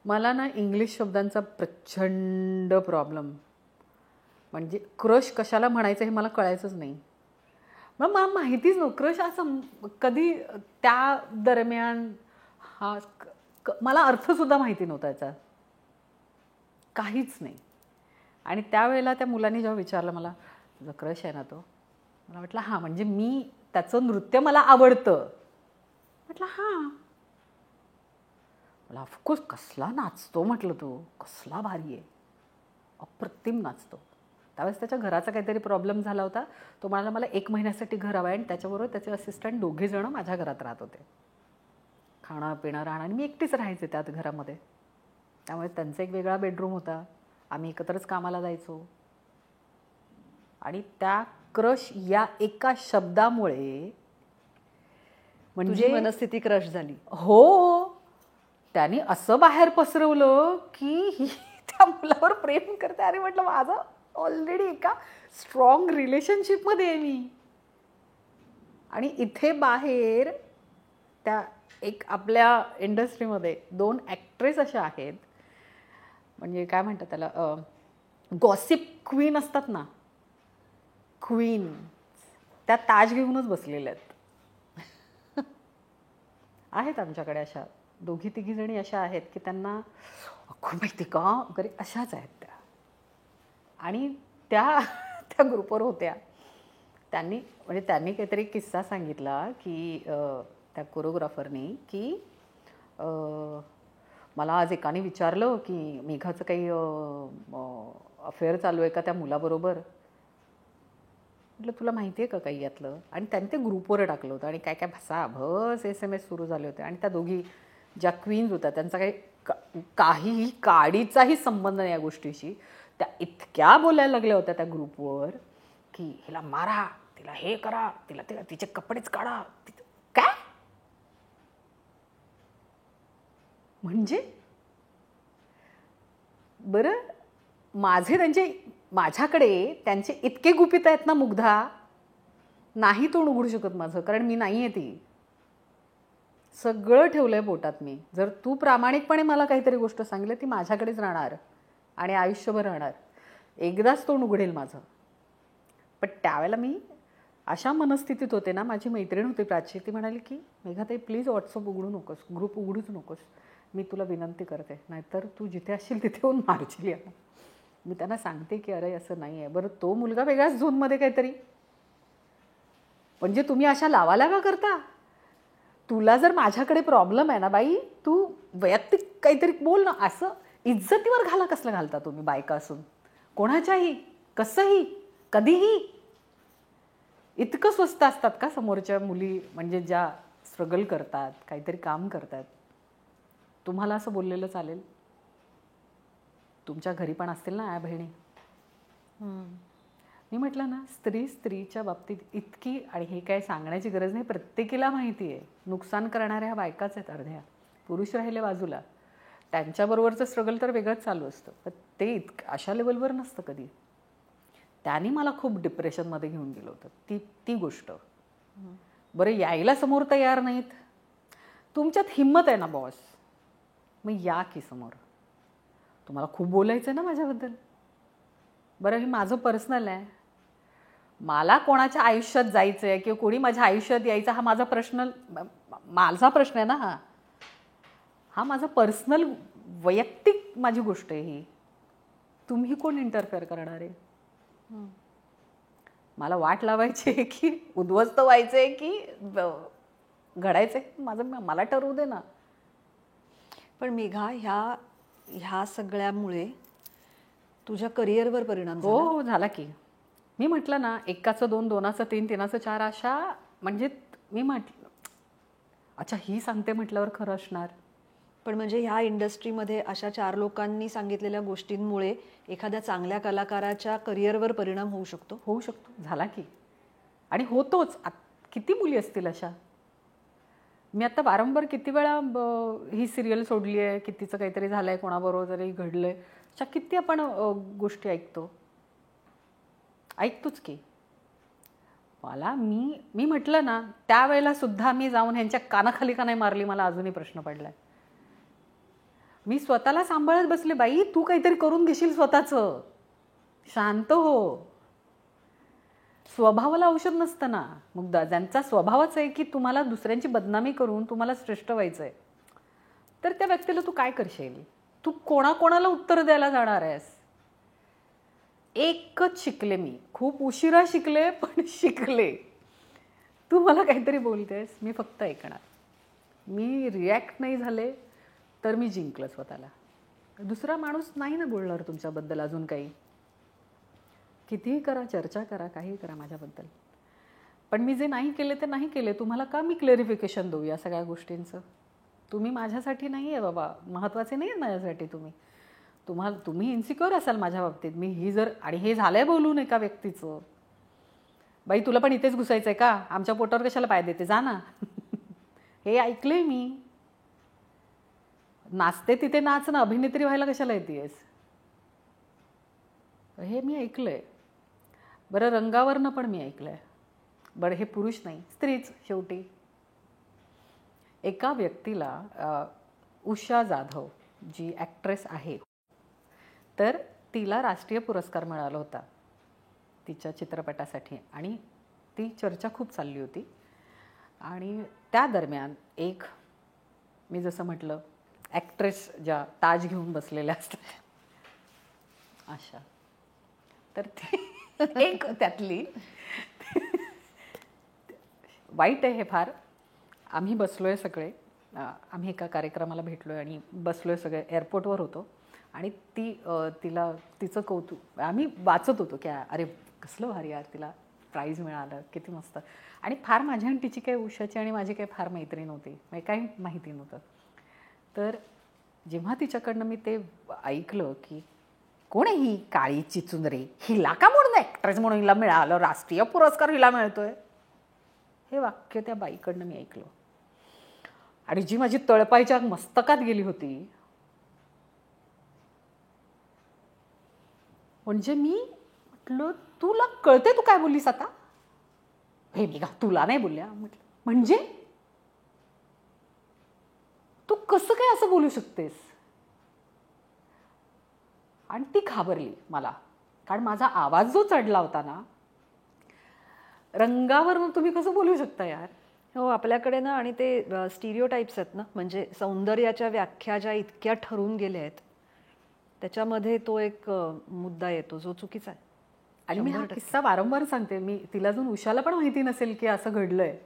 मला ना इंग्लिश शब्दांचा प्रचंड प्रॉब्लेम, म्हणजे क्रश कशाला म्हणायचं हे मला कळायचंच नाही. मग मला माहितीच नव्हतं क्रश असं कधी. त्या दरम्यान हा मला अर्थसुद्धा माहिती नव्हता याचा, काहीच नाही. आणि त्यावेळेला त्या मुलांनी जेव्हा विचारलं मला, तुझा क्रश आहे ना तो, मला वाटलं हां, म्हणजे मी त्याचं नृत्य मला आवडतं. म्हटलं हां. मला ऑफकोर्स कसला नाचतो म्हटलं, तो कसला भारी आहे, अप्रतिम नाचतो. त्यावेळेस त्याच्या घराचा काहीतरी प्रॉब्लेम झाला होता. तो म्हणाला मला 1 महिन्यासाठी घर हवं आहे, आणि त्याच्याबरोबर त्याचे असिस्टंट 2घे जण माझ्या घरात राहत होते. खाणं पिणं राहणं, आणि मी एकटीच राहायचे त्यात घरामध्ये. त्यामुळे त्यांचा एक वेगळा बेडरूम होता, आम्ही एकत्रच कामाला जायचो. आणि त्या क्रश या एका शब्दामुळे म्हणजे मनस्थिती क्रश झाली. हो, त्याने असं बाहेर पसरवलं की ही त्या मुलावर प्रेम करते. अरे म्हटलं, माझं ऑलरेडी एका स्ट्रॉंग रिलेशनशिपमध्ये आहे मी, आणि इथे बाहेर त्या एक आपल्या इंडस्ट्रीमध्ये 2 ॲक्ट्रेस अशा आहेत, म्हणजे काय म्हणतात त्याला, गॉसिप क्वीन असतात ना, क्वीन, त्या ताज घेऊनच बसलेल्या आहेत आमच्याकडे. अशा 2-3 जणी अशा आहेत की त्यांना अगं माहिती का वगैरे अशाच आहेत त्या. आणि त्या त्या ग्रुपवर होत्या. त्यांनी काहीतरी किस्सा सांगितला की त्या कोरिओग्राफरनी की मला आज एकाने विचारलं की मेघाचं काही अफेअर चालू आहे का त्या मुलाबरोबर. म्हटलं तुला माहिती आहे का काही यातलं. आणि त्यांनी ते ग्रुपवर टाकलं होतं, आणि काय काय भसाभस SMS सुरू झाले होते. आणि त्या दोघी ज्या क्वीन्स होत्या त्यांचा काहीही काडीचाही संबंध नाही या गोष्टीशी, त्या इतक्या बोलायला लागल्या होत्या त्या ग्रुपवर की हिला मारा, तिला हे करा, तिचे कपडेच काढा. काय म्हणजे बरं, माझ्याकडे त्यांचे इतके गुपित आहेत ना मुग्धा, नाही तोंड उघडू शकत माझं, कारण मी नाही आहे ती. सगळं ठेवलंय पोटात मी. जर तू प्रामाणिकपणे मला काहीतरी गोष्ट सांगितली ती माझ्याकडेच राहणार आणि आयुष्यभर राहणार. एकदाच तोंड उघडेल माझं. पण त्यावेळेला मी अशा मनस्थितीत होते ना, माझी मैत्रीण होती प्राची, ती म्हणाली की मेघाताई प्लीज व्हॉट्सअप उघडू नकोस, ग्रुप उघडूच नकोस, मी तुला विनंती करते, नाहीतर तू जिथे असशील तिथे येऊन मारशील याला. मी त्यांना सांगते की अरे असं नाही आहे. बरं, तो मुलगा वेगळ्याच झोनमध्ये काहीतरी, म्हणजे तुम्ही अशा लावाला का करता. तुला जर माझ्याकडे प्रॉब्लेम आहे ना बाई, तू वैयक्तिक काहीतरी बोल ना. असं इज्जतीवर कसलं घालता तुम्ही बायका असून, कोणाच्याही, कसंही, कधीही. इतकं स्वस्त असतात का समोरच्या मुली, म्हणजे ज्या स्ट्रगल करतात, काहीतरी काम करतात. तुम्हाला असं बोललेलं चालेल. तुमच्या घरी पण असतील ना या बहिणी. मी म्हटलं ना, स्त्रीच्या बाबतीत इतकी, आणि हे काय सांगण्याची गरज नाही, प्रत्येकीला माहिती आहे नुकसान करणाऱ्या ह्या बायकाच आहेत अर्ध्या. पुरुष राहिले बाजूला, त्यांच्याबरोबरचं स्ट्रगल तर वेगळंच चालू असतं. पण ते अशा लेवलवर नसतं कधी. त्याने मला खूप डिप्रेशनमध्ये घेऊन गेलं होतं ती गोष्ट. बरं, यायला समोर तयार नाहीत. तुमच्यात हिंमत आहे ना बॉस, मग या की समोर. तुम्हाला खूप बोलायचं आहे ना माझ्याबद्दल. बरं, हे माझं पर्सनल आहे. मला कोणाच्या आयुष्यात जायचं आहे किंवा कोणी माझ्या आयुष्यात यायचं, हा माझा माझा प्रश्न आहे ना. हा माझा पर्सनल वैयक्तिक माझी गोष्ट आहे ही. तुम्ही कोण इंटरफेअर करणार आहे. मला वाट लावायची आहे की उद्ध्वस्त व्हायचं आहे की घडायचंय मला ठरवू दे ना. पण मेघा, ह्या सगळ्यामुळे तुझ्या करिअरवर परिणाम झाला? हो झाला की. मी म्हटलं ना, 1चं 2, 2चं 3, 3चं 4 अशा, म्हणजे मी म्हटलं अच्छा ही सांगते म्हटल्यावर खरं असणार. पण म्हणजे ह्या इंडस्ट्रीमध्ये अशा 4 लोकांनी सांगितलेल्या गोष्टींमुळे एखाद्या चांगल्या कलाकाराच्या करिअरवर परिणाम होऊ शकतो? होऊ शकतो, झाला की. आणि होतोच. किती मुली असतील अशा. मी आता वारंवार किती वेळा ही सिरियल सोडली आहे, कितीचं काहीतरी झालंय, कोणाबरोबर तरी घडलंय, अशा किती आपण गोष्टी ऐकतोच की. मी म्हटलं ना, त्यावेळेला सुद्धा मी जाऊन ह्यांच्या कानाखाली का नाही मारली, मला अजूनही प्रश्न पडलाय. मी स्वतःला सांभाळत बसले, बाई तू काहीतरी करून घेशील स्वतःचं, शांत हो. स्वभावाला औषध नसतं ना मुग्धा. ज्यांचा स्वभावच आहे की तुम्हाला दुसऱ्यांची बदनामी करून तुम्हाला श्रेष्ठ व्हायचंय, तर त्या व्यक्तीला तू काय करशील? तू कोणाकोणाला उत्तर द्यायला जाणार आहेस? एकच शिकले मी, खूप उशिरा शिकले, पण शिकले. तू मला काहीतरी बोलतेस, मी फक्त ऐकणार. मी रिॲक्ट नाही झाले तर मी जिंकलं स्वतःला. दुसरा माणूस नाही ना बोलणार तुमच्याबद्दल अजून काही. कितीही करा, चर्चा करा, काही करा माझ्याबद्दल, पण मी जे नाही केले ते नाही केले. तुम्हाला का मी क्लेरिफिकेशन देऊ या सगळ्या गोष्टींचं? तुम्ही माझ्यासाठी नाही आहे बाबा, महत्त्वाचे नाही आहे माझ्यासाठी. तुम्ही इन्सिक्युअर असाल माझ्या बाबतीत. मी ही जर, आणि हे झालंय बोलून एका व्यक्तीचं, बाई तुला पण इथेच घुसायचं आहे का, आमच्या पोटावर कशाला पाय देते, जा ना. हे ऐकलंय मी. नाचते तिथे नाच ना, अभिनेत्री व्हायला कशाला येतेस, हे मी ऐकलंय. बरं, रंगावरनं पण मी ऐकलंय. बरं, हे पुरुष नाही, स्त्रीच शेवटी. एका व्यक्तीला, उषा जाधव जी ॲक्ट्रेस आहे, तर तिला राष्ट्रीय पुरस्कार मिळाला होता तिच्या चित्रपटासाठी, आणि ती चर्चा खूप चालली होती. आणि त्या दरम्यान मी जसं म्हटलं, ॲक्ट्रेस ज्या ताज घेऊन बसलेल्या असतात अशा, तर ती एक त्यातली, वाईट आहे हे फार. आम्ही बसलोय सगळे, आम्ही एका कार्यक्रमाला भेटलोय आणि बसलोय सगळे, एअरपोर्टवर होतो, आणि तिचं कौतुक आम्ही वाचत होतो की अरे कसलं भारी यार, तिला प्राईज मिळालं, किती मस्त. आणि फार माझी आणि तिची काही, उषाची आणि माझी काही फार मैत्री नव्हती, म्हणजे काही माहिती नव्हतं. तर जेव्हा तिच्याकडनं मी ते ऐकलं की कोण आहे ही काळी चिचुंदरे, हिला का म्हणून ॲक्ट्रेस म्हणून हिला मिळालं, राष्ट्रीय पुरस्कार हिला मिळतोय, हे वाक्य त्या बाईकडनं मी ऐकलं. आणि जी माझी तळपायच्या मस्तकात गेली होती, म्हणजे मी म्हटलं तुला कळते तू काय बोललीस आता? हे मी का तुला नाही बोलल्या? म्हटलं म्हणजे तू कसं काय असं बोलू शकतेस? आणि ती घाबरली मला, कारण माझा आवाज जो चढला होता ना, रंगावर तुम्ही कसं बोलू शकता यार? हो, आपल्याकडे ना, आणि ते स्टिरियोटाइप्स आहेत ना, म्हणजे सौंदर्याच्या व्याख्या ज्या इतक्या ठरून गेल्या आहेत, त्याच्यामध्ये तो एक मुद्दा येतो जो चुकीचा आहे. आणि मी हा किस्सा वारंवार सांगते. मी तिला अजून, उषाला पण माहिती नसेल की असं घडलंय,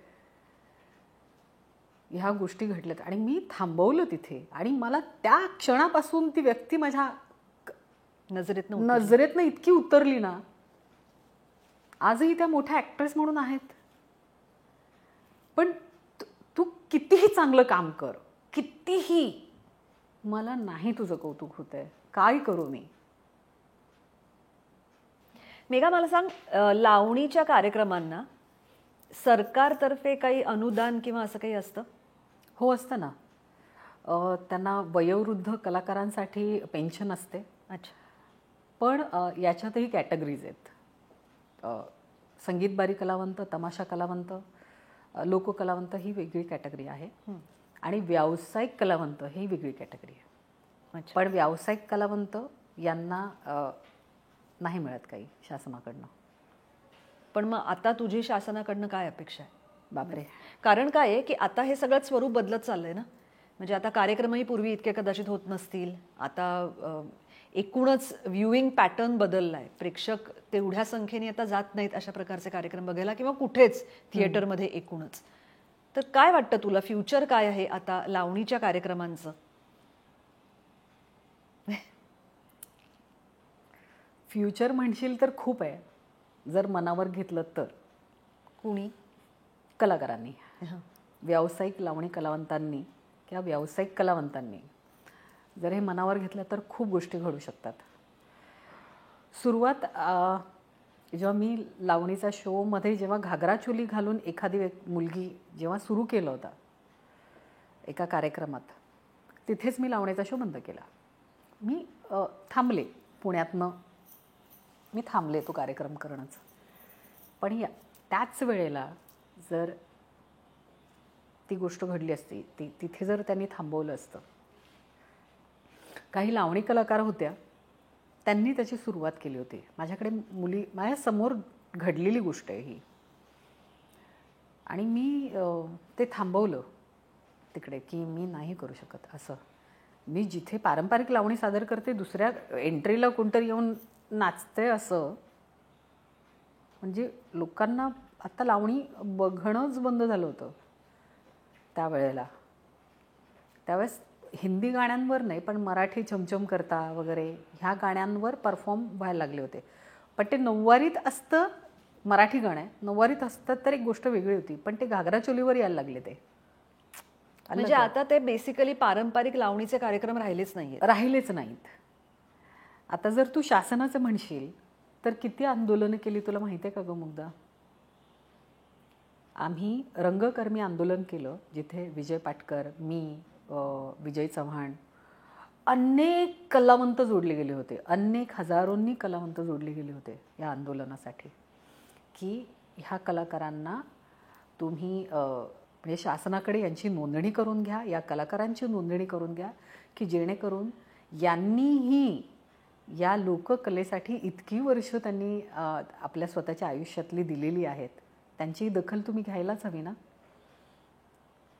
ह्या गोष्टी घडल्यात, आणि मी थांबवलं तिथे. आणि मला त्या क्षणापासून ती व्यक्ती माझ्या नजरेतनं इतकी उतरली ना, आजही त्या मोठ्या ॲक्ट्रेस म्हणून आहेत. पण तू कितीही चांगलं काम कर, कितीही, मला नाही तुझं कौतुक होतंय, काय करू मी? मेघा, मला सांग, लावणीच्या कार्यक्रमांना सरकारतर्फे काही अनुदान किंवा असं काही असतं? हो, असतं ना. त्यांना वयोवृद्ध कलाकारांसाठी पेन्शन असते. अच्छा. पण याच्यातही कॅटेगरीज आहेत. संगीतबारी कलावंत, तमाशा कलावंत, लोककलावंत ही वेगळी कॅटेगरी आहे, आणि व्यावसायिक कलावंत ही वेगळी कॅटेगरी आहे. पण व्यावसायिक कलावंत यांना नाही मिळत काही शासनाकडनं. पण मग आता तुझी शासनाकडनं काय अपेक्षा आहे? बापरे, कारण काय आहे की आता हे सगळं स्वरूप बदलत चाललंय ना. म्हणजे आता कार्यक्रमही पूर्वी इतके कदाचित होत नसतील. आता एकूणच व्ह्यूइंग पॅटर्न बदललाय. प्रेक्षक तेवढ्या संख्येने आता जात नाहीत अशा प्रकारचे कार्यक्रम बघायला, किंवा कुठेच थिएटरमध्ये एकूणच. तर काय वाटतं तुला, फ्युचर काय आहे आता लावणीच्या कार्यक्रमांचं? फ्युचर म्हणशील तर खूप आहे, जर मनावर घेतलं तर. कुणी? कलाकारांनी, व्यावसायिक लावणी कलावंतांनी किंवा व्यावसायिक कलावंतांनी जर हे मनावर घेतलं तर खूप गोष्टी घडू शकतात. सुरुवात जेव्हा मी लावणीचा शोमध्ये जेव्हा घागरा चोली घालून एखादी मुलगी जेव्हा सुरू केलं होता एका कार्यक्रमात, तिथेच मी लावणीचा शो बंद केला. मी थांबले, पुण्यातनं मी थांबले तो कार्यक्रम करणंच. पण त्याच वेळेला जर ती गोष्ट घडली असती, तिथे जर त्यांनी थांबवलं असतं, काही लावणी कलाकार होत्या, त्यांनी त्याची सुरुवात केली होती. माझ्याकडे मुली, माझ्यासमोर घडलेली गोष्ट आहे ही. आणि मी ते थांबवलं तिकडे, की मी नाही करू शकत असं. मी जिथे पारंपरिक लावणी सादर करते, दुसऱ्या एंट्रीला कोणतरी येऊन नाचते असं, म्हणजे लोकांना आता लावणी बघणंच बंद झालं होतं त्यावेळेला. त्यावेळेस हिंदी गाण्यांवर नाही, पण मराठी चमचम करता वगैरे ह्या गाण्यांवर परफॉर्म व्हायला लागले होते. पण ते नऊवारीत असतं, मराठी गाणं आहे, नऊवारीत असतं तर एक गोष्ट वेगळी होती. पण ते घागरा चोलीवर यायला लागले ते. म्हणजे आता ते बेसिकली पारंपरिक लावणीचे कार्यक्रम राहिलेच नाहीत. आता जर तू शासनाचं म्हणशील तर किती आंदोलनं केली तुला माहिती आहे का गं मुग्धा? आम्ही रंगकर्मी आंदोलन केलं, जिथे विजय पाटकर, मी, विजय चव्हाण, अनेक कलावंत जोडले गेले होते. अनेक हजारोंनी कलावंत जोडले गेले होते या आंदोलनासाठी, की ह्या कलाकारांना तुम्ही म्हणजे शासनाकडे यांची नोंदणी करून घ्या, या कलाकारांची नोंदणी करून घ्या, की जेणेकरून यांनीही या लोककलेसाठी इतकी वर्ष त्यांनी आपल्या स्वतःच्या आयुष्यातली दिलेली आहेत, त्यांची दखल तुम्ही घ्यायलाच हवी ना.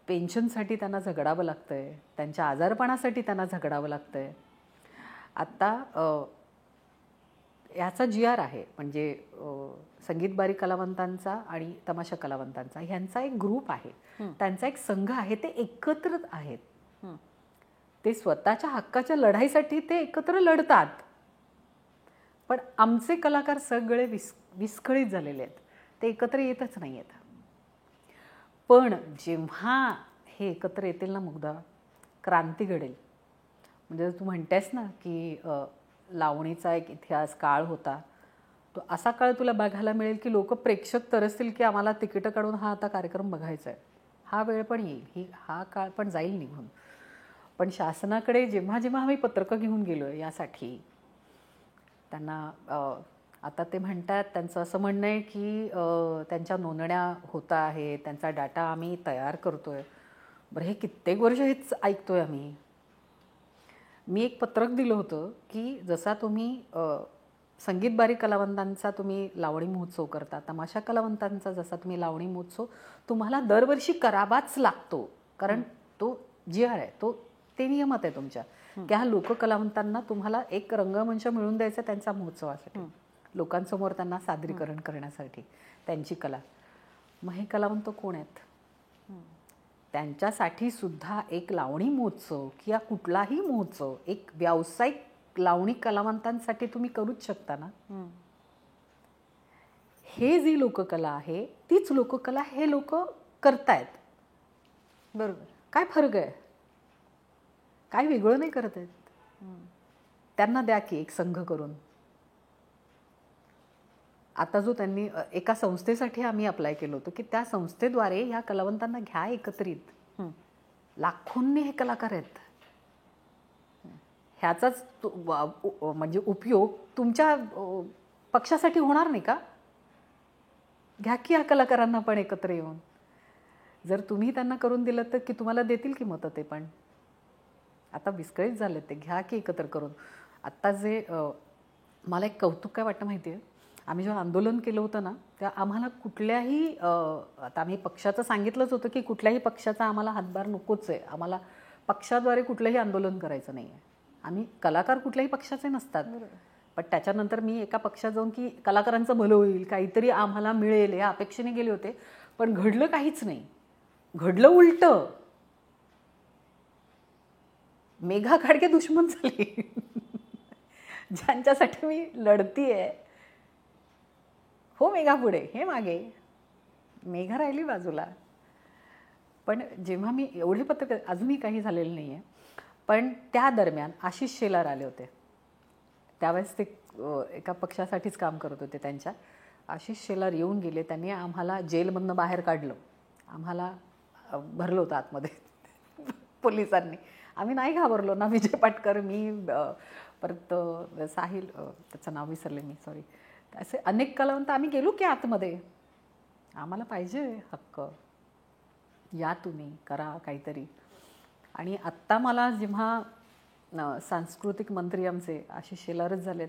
पेन्शनसाठी त्यांना झगडावं लागतं आहे, त्यांच्या आजारपणासाठी त्यांना झगडावं लागतं आहे. आत्ता याचा GR आहे, म्हणजे संगीत बारी कलावंतांचा आणि तमाशा कलावंतांचा, ह्यांचा एक ग्रुप आहे, त्यांचा एक संघ आहे, ते एकत्र आहेत. ते स्वतःच्या हक्काच्या लढाईसाठी ते एकत्र लढतात. पण आमचे कलाकार सगळे विस्कळीत झालेले आहेत, ते एकत्र येतच नाही आहेत. पण जेव्हा हे एकत्र येतील ना मुग्धा, क्रांती घडेल. म्हणजे तू म्हणतेस ना की लावणीचा एक इतिहास काळ होता, तो असा काळ तुला बघायला मिळेल की लोक प्रेक्षक तरसतील की आम्हाला तिकीटं काढून हा आता कार्यक्रम बघायचा आहे. हा वेळ पण येईल, हा काळ पण जाईल निघून. पण शासनाकडे जेव्हा जेव्हा आम्ही पत्रकं घेऊन गेलो आहे यासाठी, त्यांना आता ते म्हणतात, त्यांचं असं म्हणणं आहे की त्यांच्या नोंदण्या होत आहेत, त्यांचा डाटा आम्ही तयार करतो आहे. बरं, हे कित्येक वर्ष हेच ऐकतो आहे आम्ही. मी एक पत्रक दिलं होतं की जसा तुम्ही संगीत बारी कलावंतांचा तुम्ही लावणी महोत्सव करता, तमाशा कलावंतांचा जसा तुम्ही लावणी महोत्सव तुम्हाला दरवर्षी करावाच लागतो, कारण तो GR आहे, ते नियमात आहे तुमच्या, की ह्या लोककलावंतांना तुम्हाला एक रंगमंच मिळवून द्यायचा त्यांच्या महोत्सवासाठी, लोकांसमोर त्यांना सादरीकरण करण्यासाठी त्यांची कला. मग हे कलावंत कोण आहेत? त्यांच्यासाठी सुद्धा एक लावणी महोत्सव किंवा कुठलाही महोत्सव एक व्यावसायिक लावणी कलावंतांसाठी तुम्ही करूच शकता ना. हे जी लोककला आहे तीच लोककला हे लोक करतायत. बरोबर, काय फरक आहे? काय वेगळं नाही करत आहेत. त्यांना द्या की एक संघ करून. आता जो त्यांनी एका संस्थेसाठी आम्ही अप्लाय केलं होतं की त्या संस्थेद्वारे ह्या कलावंतांना घ्या एकत्रित. लाखोंनी हे कलाकार आहेत. ह्याचाच म्हणजे उपयोग तुमच्या पक्षासाठी होणार नाही का? घ्या की ह्या कलाकारांना पण एकत्र येऊन. जर तुम्ही त्यांना करून दिलं तर की तुम्हाला देतील की मतं ते पण. आता विस्कळीत झाले ते, घ्या की एकत्र करून. आत्ता जे मला एक कौतुक काय वाटतं माहिती आहे, आम्ही जेव्हा आंदोलन केलं होतं ना, तेव्हा आम्हाला कुठल्याही आता आम्ही पक्षाचं सांगितलंच होतं की कुठल्याही पक्षाचा आम्हाला हातभार नकोच आहे, आम्हाला पक्षाद्वारे कुठलंही आंदोलन करायचं नाही आहे. आम्ही कलाकार कुठल्याही पक्षाचे नसतात. पण त्याच्यानंतर मी एका पक्षात जाऊन की कलाकारांचं भलं होईल, काहीतरी आम्हाला मिळेल या अपेक्षेने गेले होते, पण घडलं काहीच नाही. घडलं उलटं. मेघा खाडके दुश्मन झाली. ज्यांच्यासाठी मी लढतीये, हो मेघा पुढे, हे मागे, मेघा राहिली बाजूला. पण जेव्हा मी एवढे पत्रकार, अजूनही काही झालेलं नाही आहे, पण त्या दरम्यान आशिष शेलार आले होते. त्यावेळेस ते एका पक्षासाठीच काम करत होते त्यांच्या. आशिष शेलार येऊन गेले. त्यांनी आम्हाला जेलमधनं बाहेर काढलं. आम्हाला भरलं होतं आतमध्ये पोलिसांनी. आम्ही नाही घाबरलो ना. विजय पाटकर, मी, परत साहिल, त्याचं नाव विसरले मी, सॉरी, असे अनेक कलावंत. आम्ही गेलो की आतमध्ये. आम्हाला पाहिजे हक्क, या तुम्ही करा काहीतरी. आणि आत्ता मला जेव्हा सांस्कृतिक मंत्री आमचे आशिष शेलारच झालेत,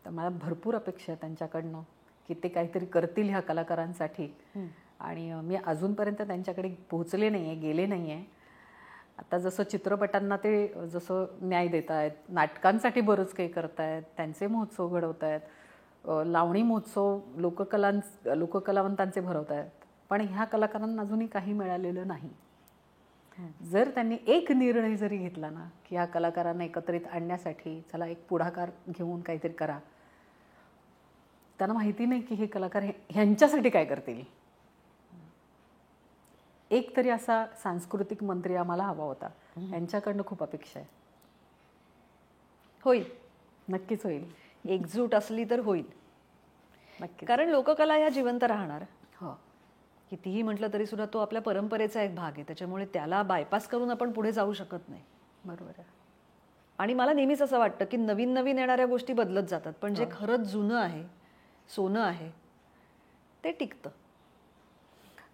तर मला भरपूर अपेक्षा आहे त्यांच्याकडनं की ते काहीतरी करतील ह्या कलाकारांसाठी. आणि मी अजूनपर्यंत त्यांच्याकडे पोहोचले नाही आहे, गेले नाही आहे. आता जसं चित्रपटांना ते जसं न्याय देत आहेत, नाटकांसाठी बरंच काही करत आहेत, त्यांचे महोत्सव घडवत आहेत, लावणी महोत्सव लोककलावंतांचे भरवत आहेत. पण ह्या कलाकारांना अजूनही काही मिळालेलं नाही. जर त्यांनी एक निर्णय जरी घेतला ना की ह्या कलाकारांना एकत्रित आणण्यासाठी चला एक पुढाकार घेऊन काहीतरी करा, त्यांना माहिती नाही की हे कलाकार ह्यांच्यासाठी काय करतील. एक तरी असा सांस्कृतिक मंत्री आम्हाला हवा होता. यांच्याकडनं खूप अपेक्षा आहे. होईल, नक्कीच होईल. एकजूट असली तर होईल. नक्की. कारण लोककला ह्या जिवंत राहणार. हो, कितीही म्हटलं तरी सुद्धा तो आपल्या परंपरेचा एक भाग आहे. त्याच्यामुळे त्याला बायपास करून आपण पुढे जाऊ शकत नाही. बरोबर आहे. आणि मला नेहमीच असं वाटतं की नवीन नवीन येणाऱ्या गोष्टी बदलत जातात, पण जे खरंच जुनं आहे, सोनं आहे, ते टिकतं.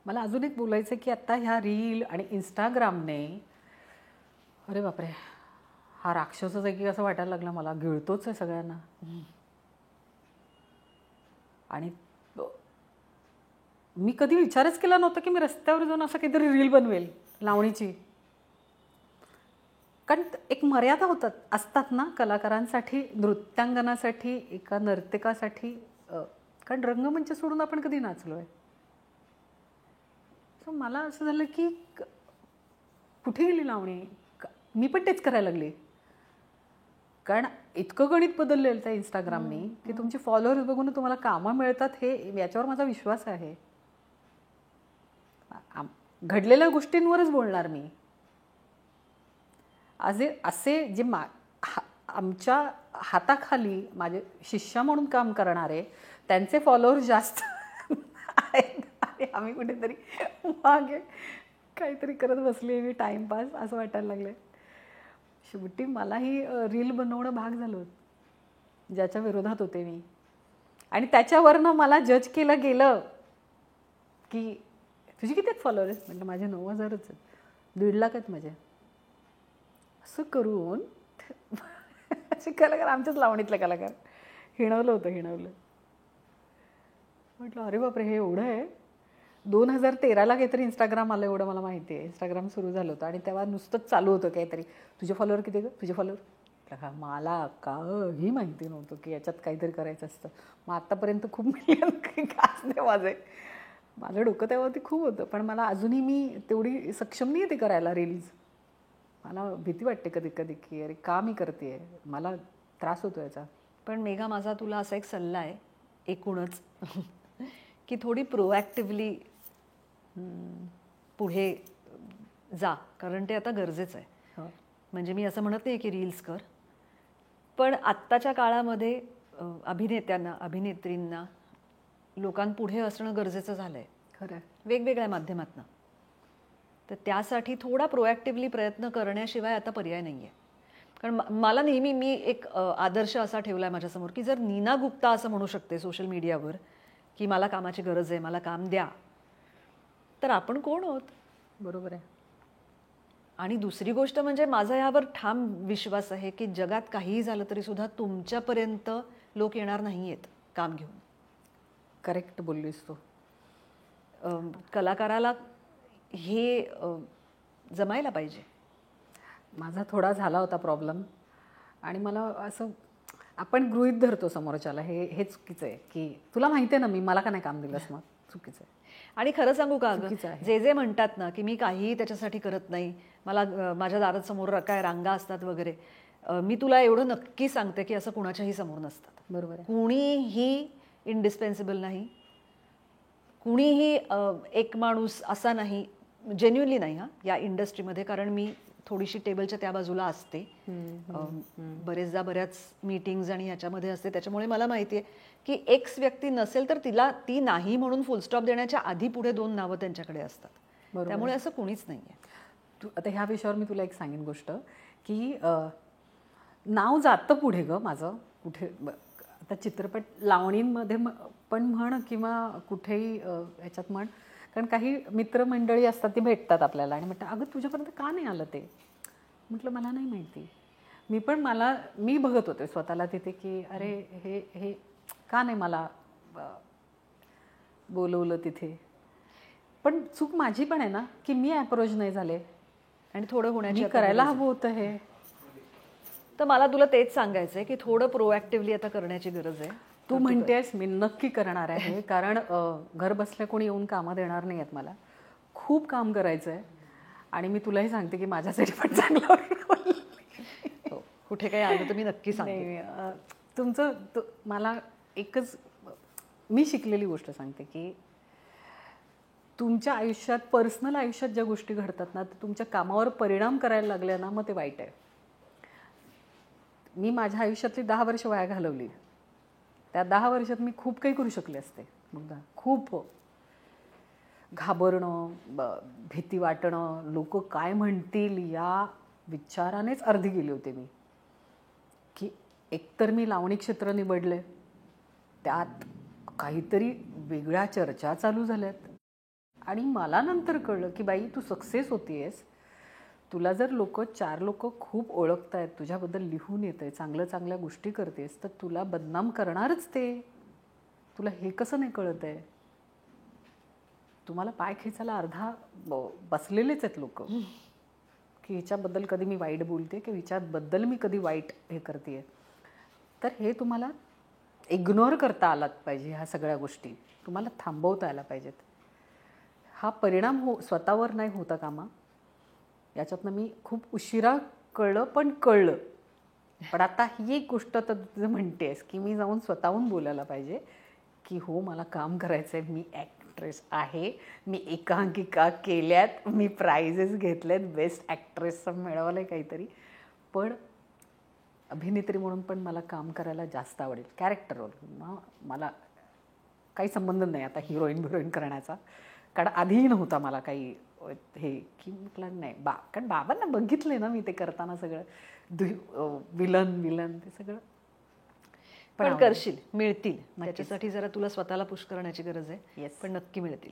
मला अजून एक बोलायचं की आता ह्या रील आणि इंस्टाग्रामने, अरे बापरे, हा राक्षसच आहे की असं वाटायला लागलं मला. गिळतोच आहे सगळ्यांना. आणि मी कधी विचारच केला नव्हता की मी रस्त्यावर जाऊन असं काहीतरी रील बनवेल लावणीची. कारण एक मर्यादा होतात असतात ना कलाकारांसाठी, नृत्यांगनासाठी, एका नर्तकासाठी. कारण रंगमंच सोडून आपण कधी नाचलो आहे. सो मला असं झालं की कुठे गेली लावणी. मी पण तेच करायला लागले. कारण इतकं गणित बदललेलं त्या इंस्टाग्रामने की तुमचे फॉलोअर्स बघून तुम्हाला कामं मिळतात, हे याच्यावर माझा विश्वास आहे. घडलेल्या गोष्टींवरच बोलणार मी. असे जे आमच्या हाताखाली माझे शिष्य म्हणून काम करणारे, त्यांचे फॉलोअर्स जास्त आहेत आणि आम्ही कुठेतरी मागे काहीतरी करत बसली मी, टाइमपास असं वाटायला लागले. शेवटी मलाही रील बनवणं भाग झालं, ज्याच्या विरोधात होते मी. आणि त्याच्यावरनं मला जज केलं गेलं की तुझी किती फॉलोअर्स. म्हणजे माझे 9,000च आहेत, 1.5 लाख आहेत माझे. असं करून असे कलाकार, आमच्याच लावणीतले कलाकार, हिणवलं. म्हटलं अरे बापरे, हे एवढं आहे. 2013ला काहीतरी इंस्टाग्राम आलं, एवढं मला माहिती आहे. इंस्टाग्राम सुरू झालं होतं आणि तेव्हा नुसतंच चालू होतं काहीतरी, तुझे फॉलोअर किती ग, तुझे फॉलोअर. मला काही माहिती नव्हतं की याच्यात काहीतरी करायचं असतं. मग आत्तापर्यंत खूप मिलियन गाजले माझं डोकं तेव्हावरती खूप होतं. पण मला अजूनही मी तेवढी सक्षम नाही आहे ते करायला रील्स. मला भीती वाटते कधी कधी की अरे का मी करते, मला त्रास होतो याचा. पण मेघा, माझा तुला असा एक सल्ला आहे एकूणच की थोडी प्रोॲक्टिव्हली पुढे जा, कारण ते आता गरजेचं आहे. म्हणजे मी असं म्हणत नाही की रील्स कर, पण आत्ताच्या काळामध्ये अभिनेत्यांना, अभिनेत्रींना लोकांपुढे असणं गरजेचं झालं आहे. खरं आहे. वेगवेगळ्या माध्यमातून. तर त्यासाठी थोडा प्रोॲक्टिव्हली प्रयत्न करण्याशिवाय आता पर्याय नाही आहे. कारण मला नेहमी, मी एक आदर्श असा ठेवला आहे माझ्यासमोर की जर नीना गुप्ता असं म्हणू शकते सोशल मीडियावर की मला कामाची गरज आहे, मला काम द्या, तर आपण कोण आहोत. बरोबर आहे. आणि दुसरी गोष्ट म्हणजे माझा यावर ठाम विश्वास आहे की जगात काहीही झालं तरी सुद्धा तुमच्यापर्यंत लोक येणार नाही आहेत काम घेऊन. करेक्ट बोललीस तू. कलाकाराला हे जमायला पाहिजे. माझा थोडा झाला होता प्रॉब्लेम. आणि मला असं, आपण गृहीत धरतो समोरच्याला, हे चुकीचं आहे की तुला माहिती आहे ना मी, मला का नाही काम दिलंस, मग चुकीचं आहे. आणि खरं सांगू का अगं, चुकीचं आहे. जे जे म्हणतात ना की मी काहीही त्याच्यासाठी करत नाही, मला माझ्या दारात समोर काय रांगा असतात वगैरे, मी तुला एवढं नक्की सांगते की असं कुणाच्याही समोर नसतात. बरोबर आहे. कुणीही इनडिस्पेन्सिबल नाही, कुणीही एक माणूस असा नाही, जेन्युनली नाही हा या इंडस्ट्रीमध्ये. कारण मी थोडीशी टेबलच्या त्या बाजूला असते, बरेचदा बऱ्याच मीटिंग्ज आणि ह्याच्यामध्ये असते, त्याच्यामुळे मला माहिती आहे की एक्स व्यक्ती नसेल तर तिला ती नाही म्हणून फुलस्टॉप देण्याच्या आधी पुढे 2 नावं त्यांच्याकडे असतात. बरोबर. त्यामुळे असं कुणीच नाही आहे. तू आता ह्या विषयावर मी तुला एक सांगेन गोष्ट की नाव जातं पुढे ग माझं कुठे. आता चित्रपट लावणींमध्ये पण म्हण किंवा कुठेही ह्याच्यात म्हण, कारण काही मित्रमंडळी असतात ती भेटतात आपल्याला आणि म्हणतात अगं तुझ्यापर्यंत का नाही आलं ते. म्हटलं मला नाही माहिती. मी बघत होते स्वतःला तिथे की अरे हे हे का नाही मला बोलवलं तिथे. पण चूक माझी पण आहे ना की मी अप्रोच नाही झाले आणि थोडं होण्याची करायला हवं होतं हे. तर मला तुला तेच सांगायचं आहे की थोडं प्रोॲक्टिव्हली आता करण्याची गरज आहे. तू म्हणतेस मी नक्की करणार आहे, कारण घर बसल्या कोणी येऊन कामं देणार नाही आहेत. मला खूप काम करायचं आहे आणि मी तुलाही सांगते की माझ्यासाठी पण चांगलं कुठे काही आलं तर मी नक्की सांगते. मला एकच मी शिकलेली गोष्ट सांगते की तुमच्या आयुष्यात, पर्सनल आयुष्यात ज्या गोष्टी घडतात ना, तुमच्या कामावर परिणाम करायला लागल्या ना, मग ते वाईट आहे. मी माझ्या आयुष्यातली 10 वर्ष वाया घालवली. त्या 10 वर्षात मी खूप काही करू शकले असते. खूप घाबरणं, भीती वाटणं, लोक काय म्हणतील या विचारानेच अर्धी गेली होते मी. की एकतर मी लावणी क्षेत्र निवडले, त्यात काहीतरी वेगळ्या चर्चा चालू झाल्यात आणि मला नंतर कळलं की बाई तू सक्सेस होतीयस, तुला जर 4 लोक खूप ओळखतायत, तुझ्याबद्दल लिहून येतंय, चांगल्या चांगल्या गोष्टी करतेस, तर तुला बदनाम करणारच ते. तुला हे कसं नाही कळत आहे. तुम्हाला पाय खेचायला अर्धा बसलेलेच आहेत लोक की हिच्याबद्दल कधी मी वाईट बोलते की हिच्याबद्दल मी कधी वाईट हे करते. तर हे तुम्हाला इग्नोर करता आलात पाहिजे. ह्या सगळ्या गोष्टी तुम्हाला थांबवता आल्या पाहिजेत. हा परिणाम स्वतःवर नाही होता कामा. याच्यातनं मी खूप उशिरा कळलं, पण कळलं. पण आता ही एक गोष्ट तर तुझं म्हणतेस की मी जाऊन स्वतःहून बोलायला पाहिजे की हो मला काम करायचं आहे, मी ॲक्ट्रेस आहे, मी एकांकिका केल्यात, मी प्राइजेस घेतलेत, बेस्ट ॲक्ट्रेसचं मिळवलं आहे काहीतरी. पण अभिनेत्री म्हणून पण मला काम करायला जास्त आवडेल. कॅरेक्टर रोल मला काही संबंध नाही आता हिरोईन करण्याचा, कारण आधीही नव्हता मला काही हे की म्हटलं नाही कारण बाबांना बघितले ना मी ते करताना सगळं विलन ते सगळं. पण करशील, मिळतील. त्याच्यासाठी जरा तुला स्वतःला पुश करण्याची गरज आहे. येस, पण नक्की मिळतील.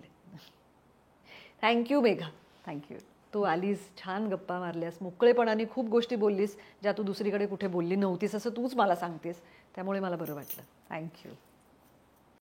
थँक्यू मेघा. थँक्यू. तू आलीस, छान गप्पा मारल्यास, मोकळेपणाने खूप गोष्टी बोललीस ज्या तू दुसरीकडे कुठे बोलली नव्हतीस असं तूच मला सांगतेस, त्यामुळे मला बरं वाटलं. थँक्यू.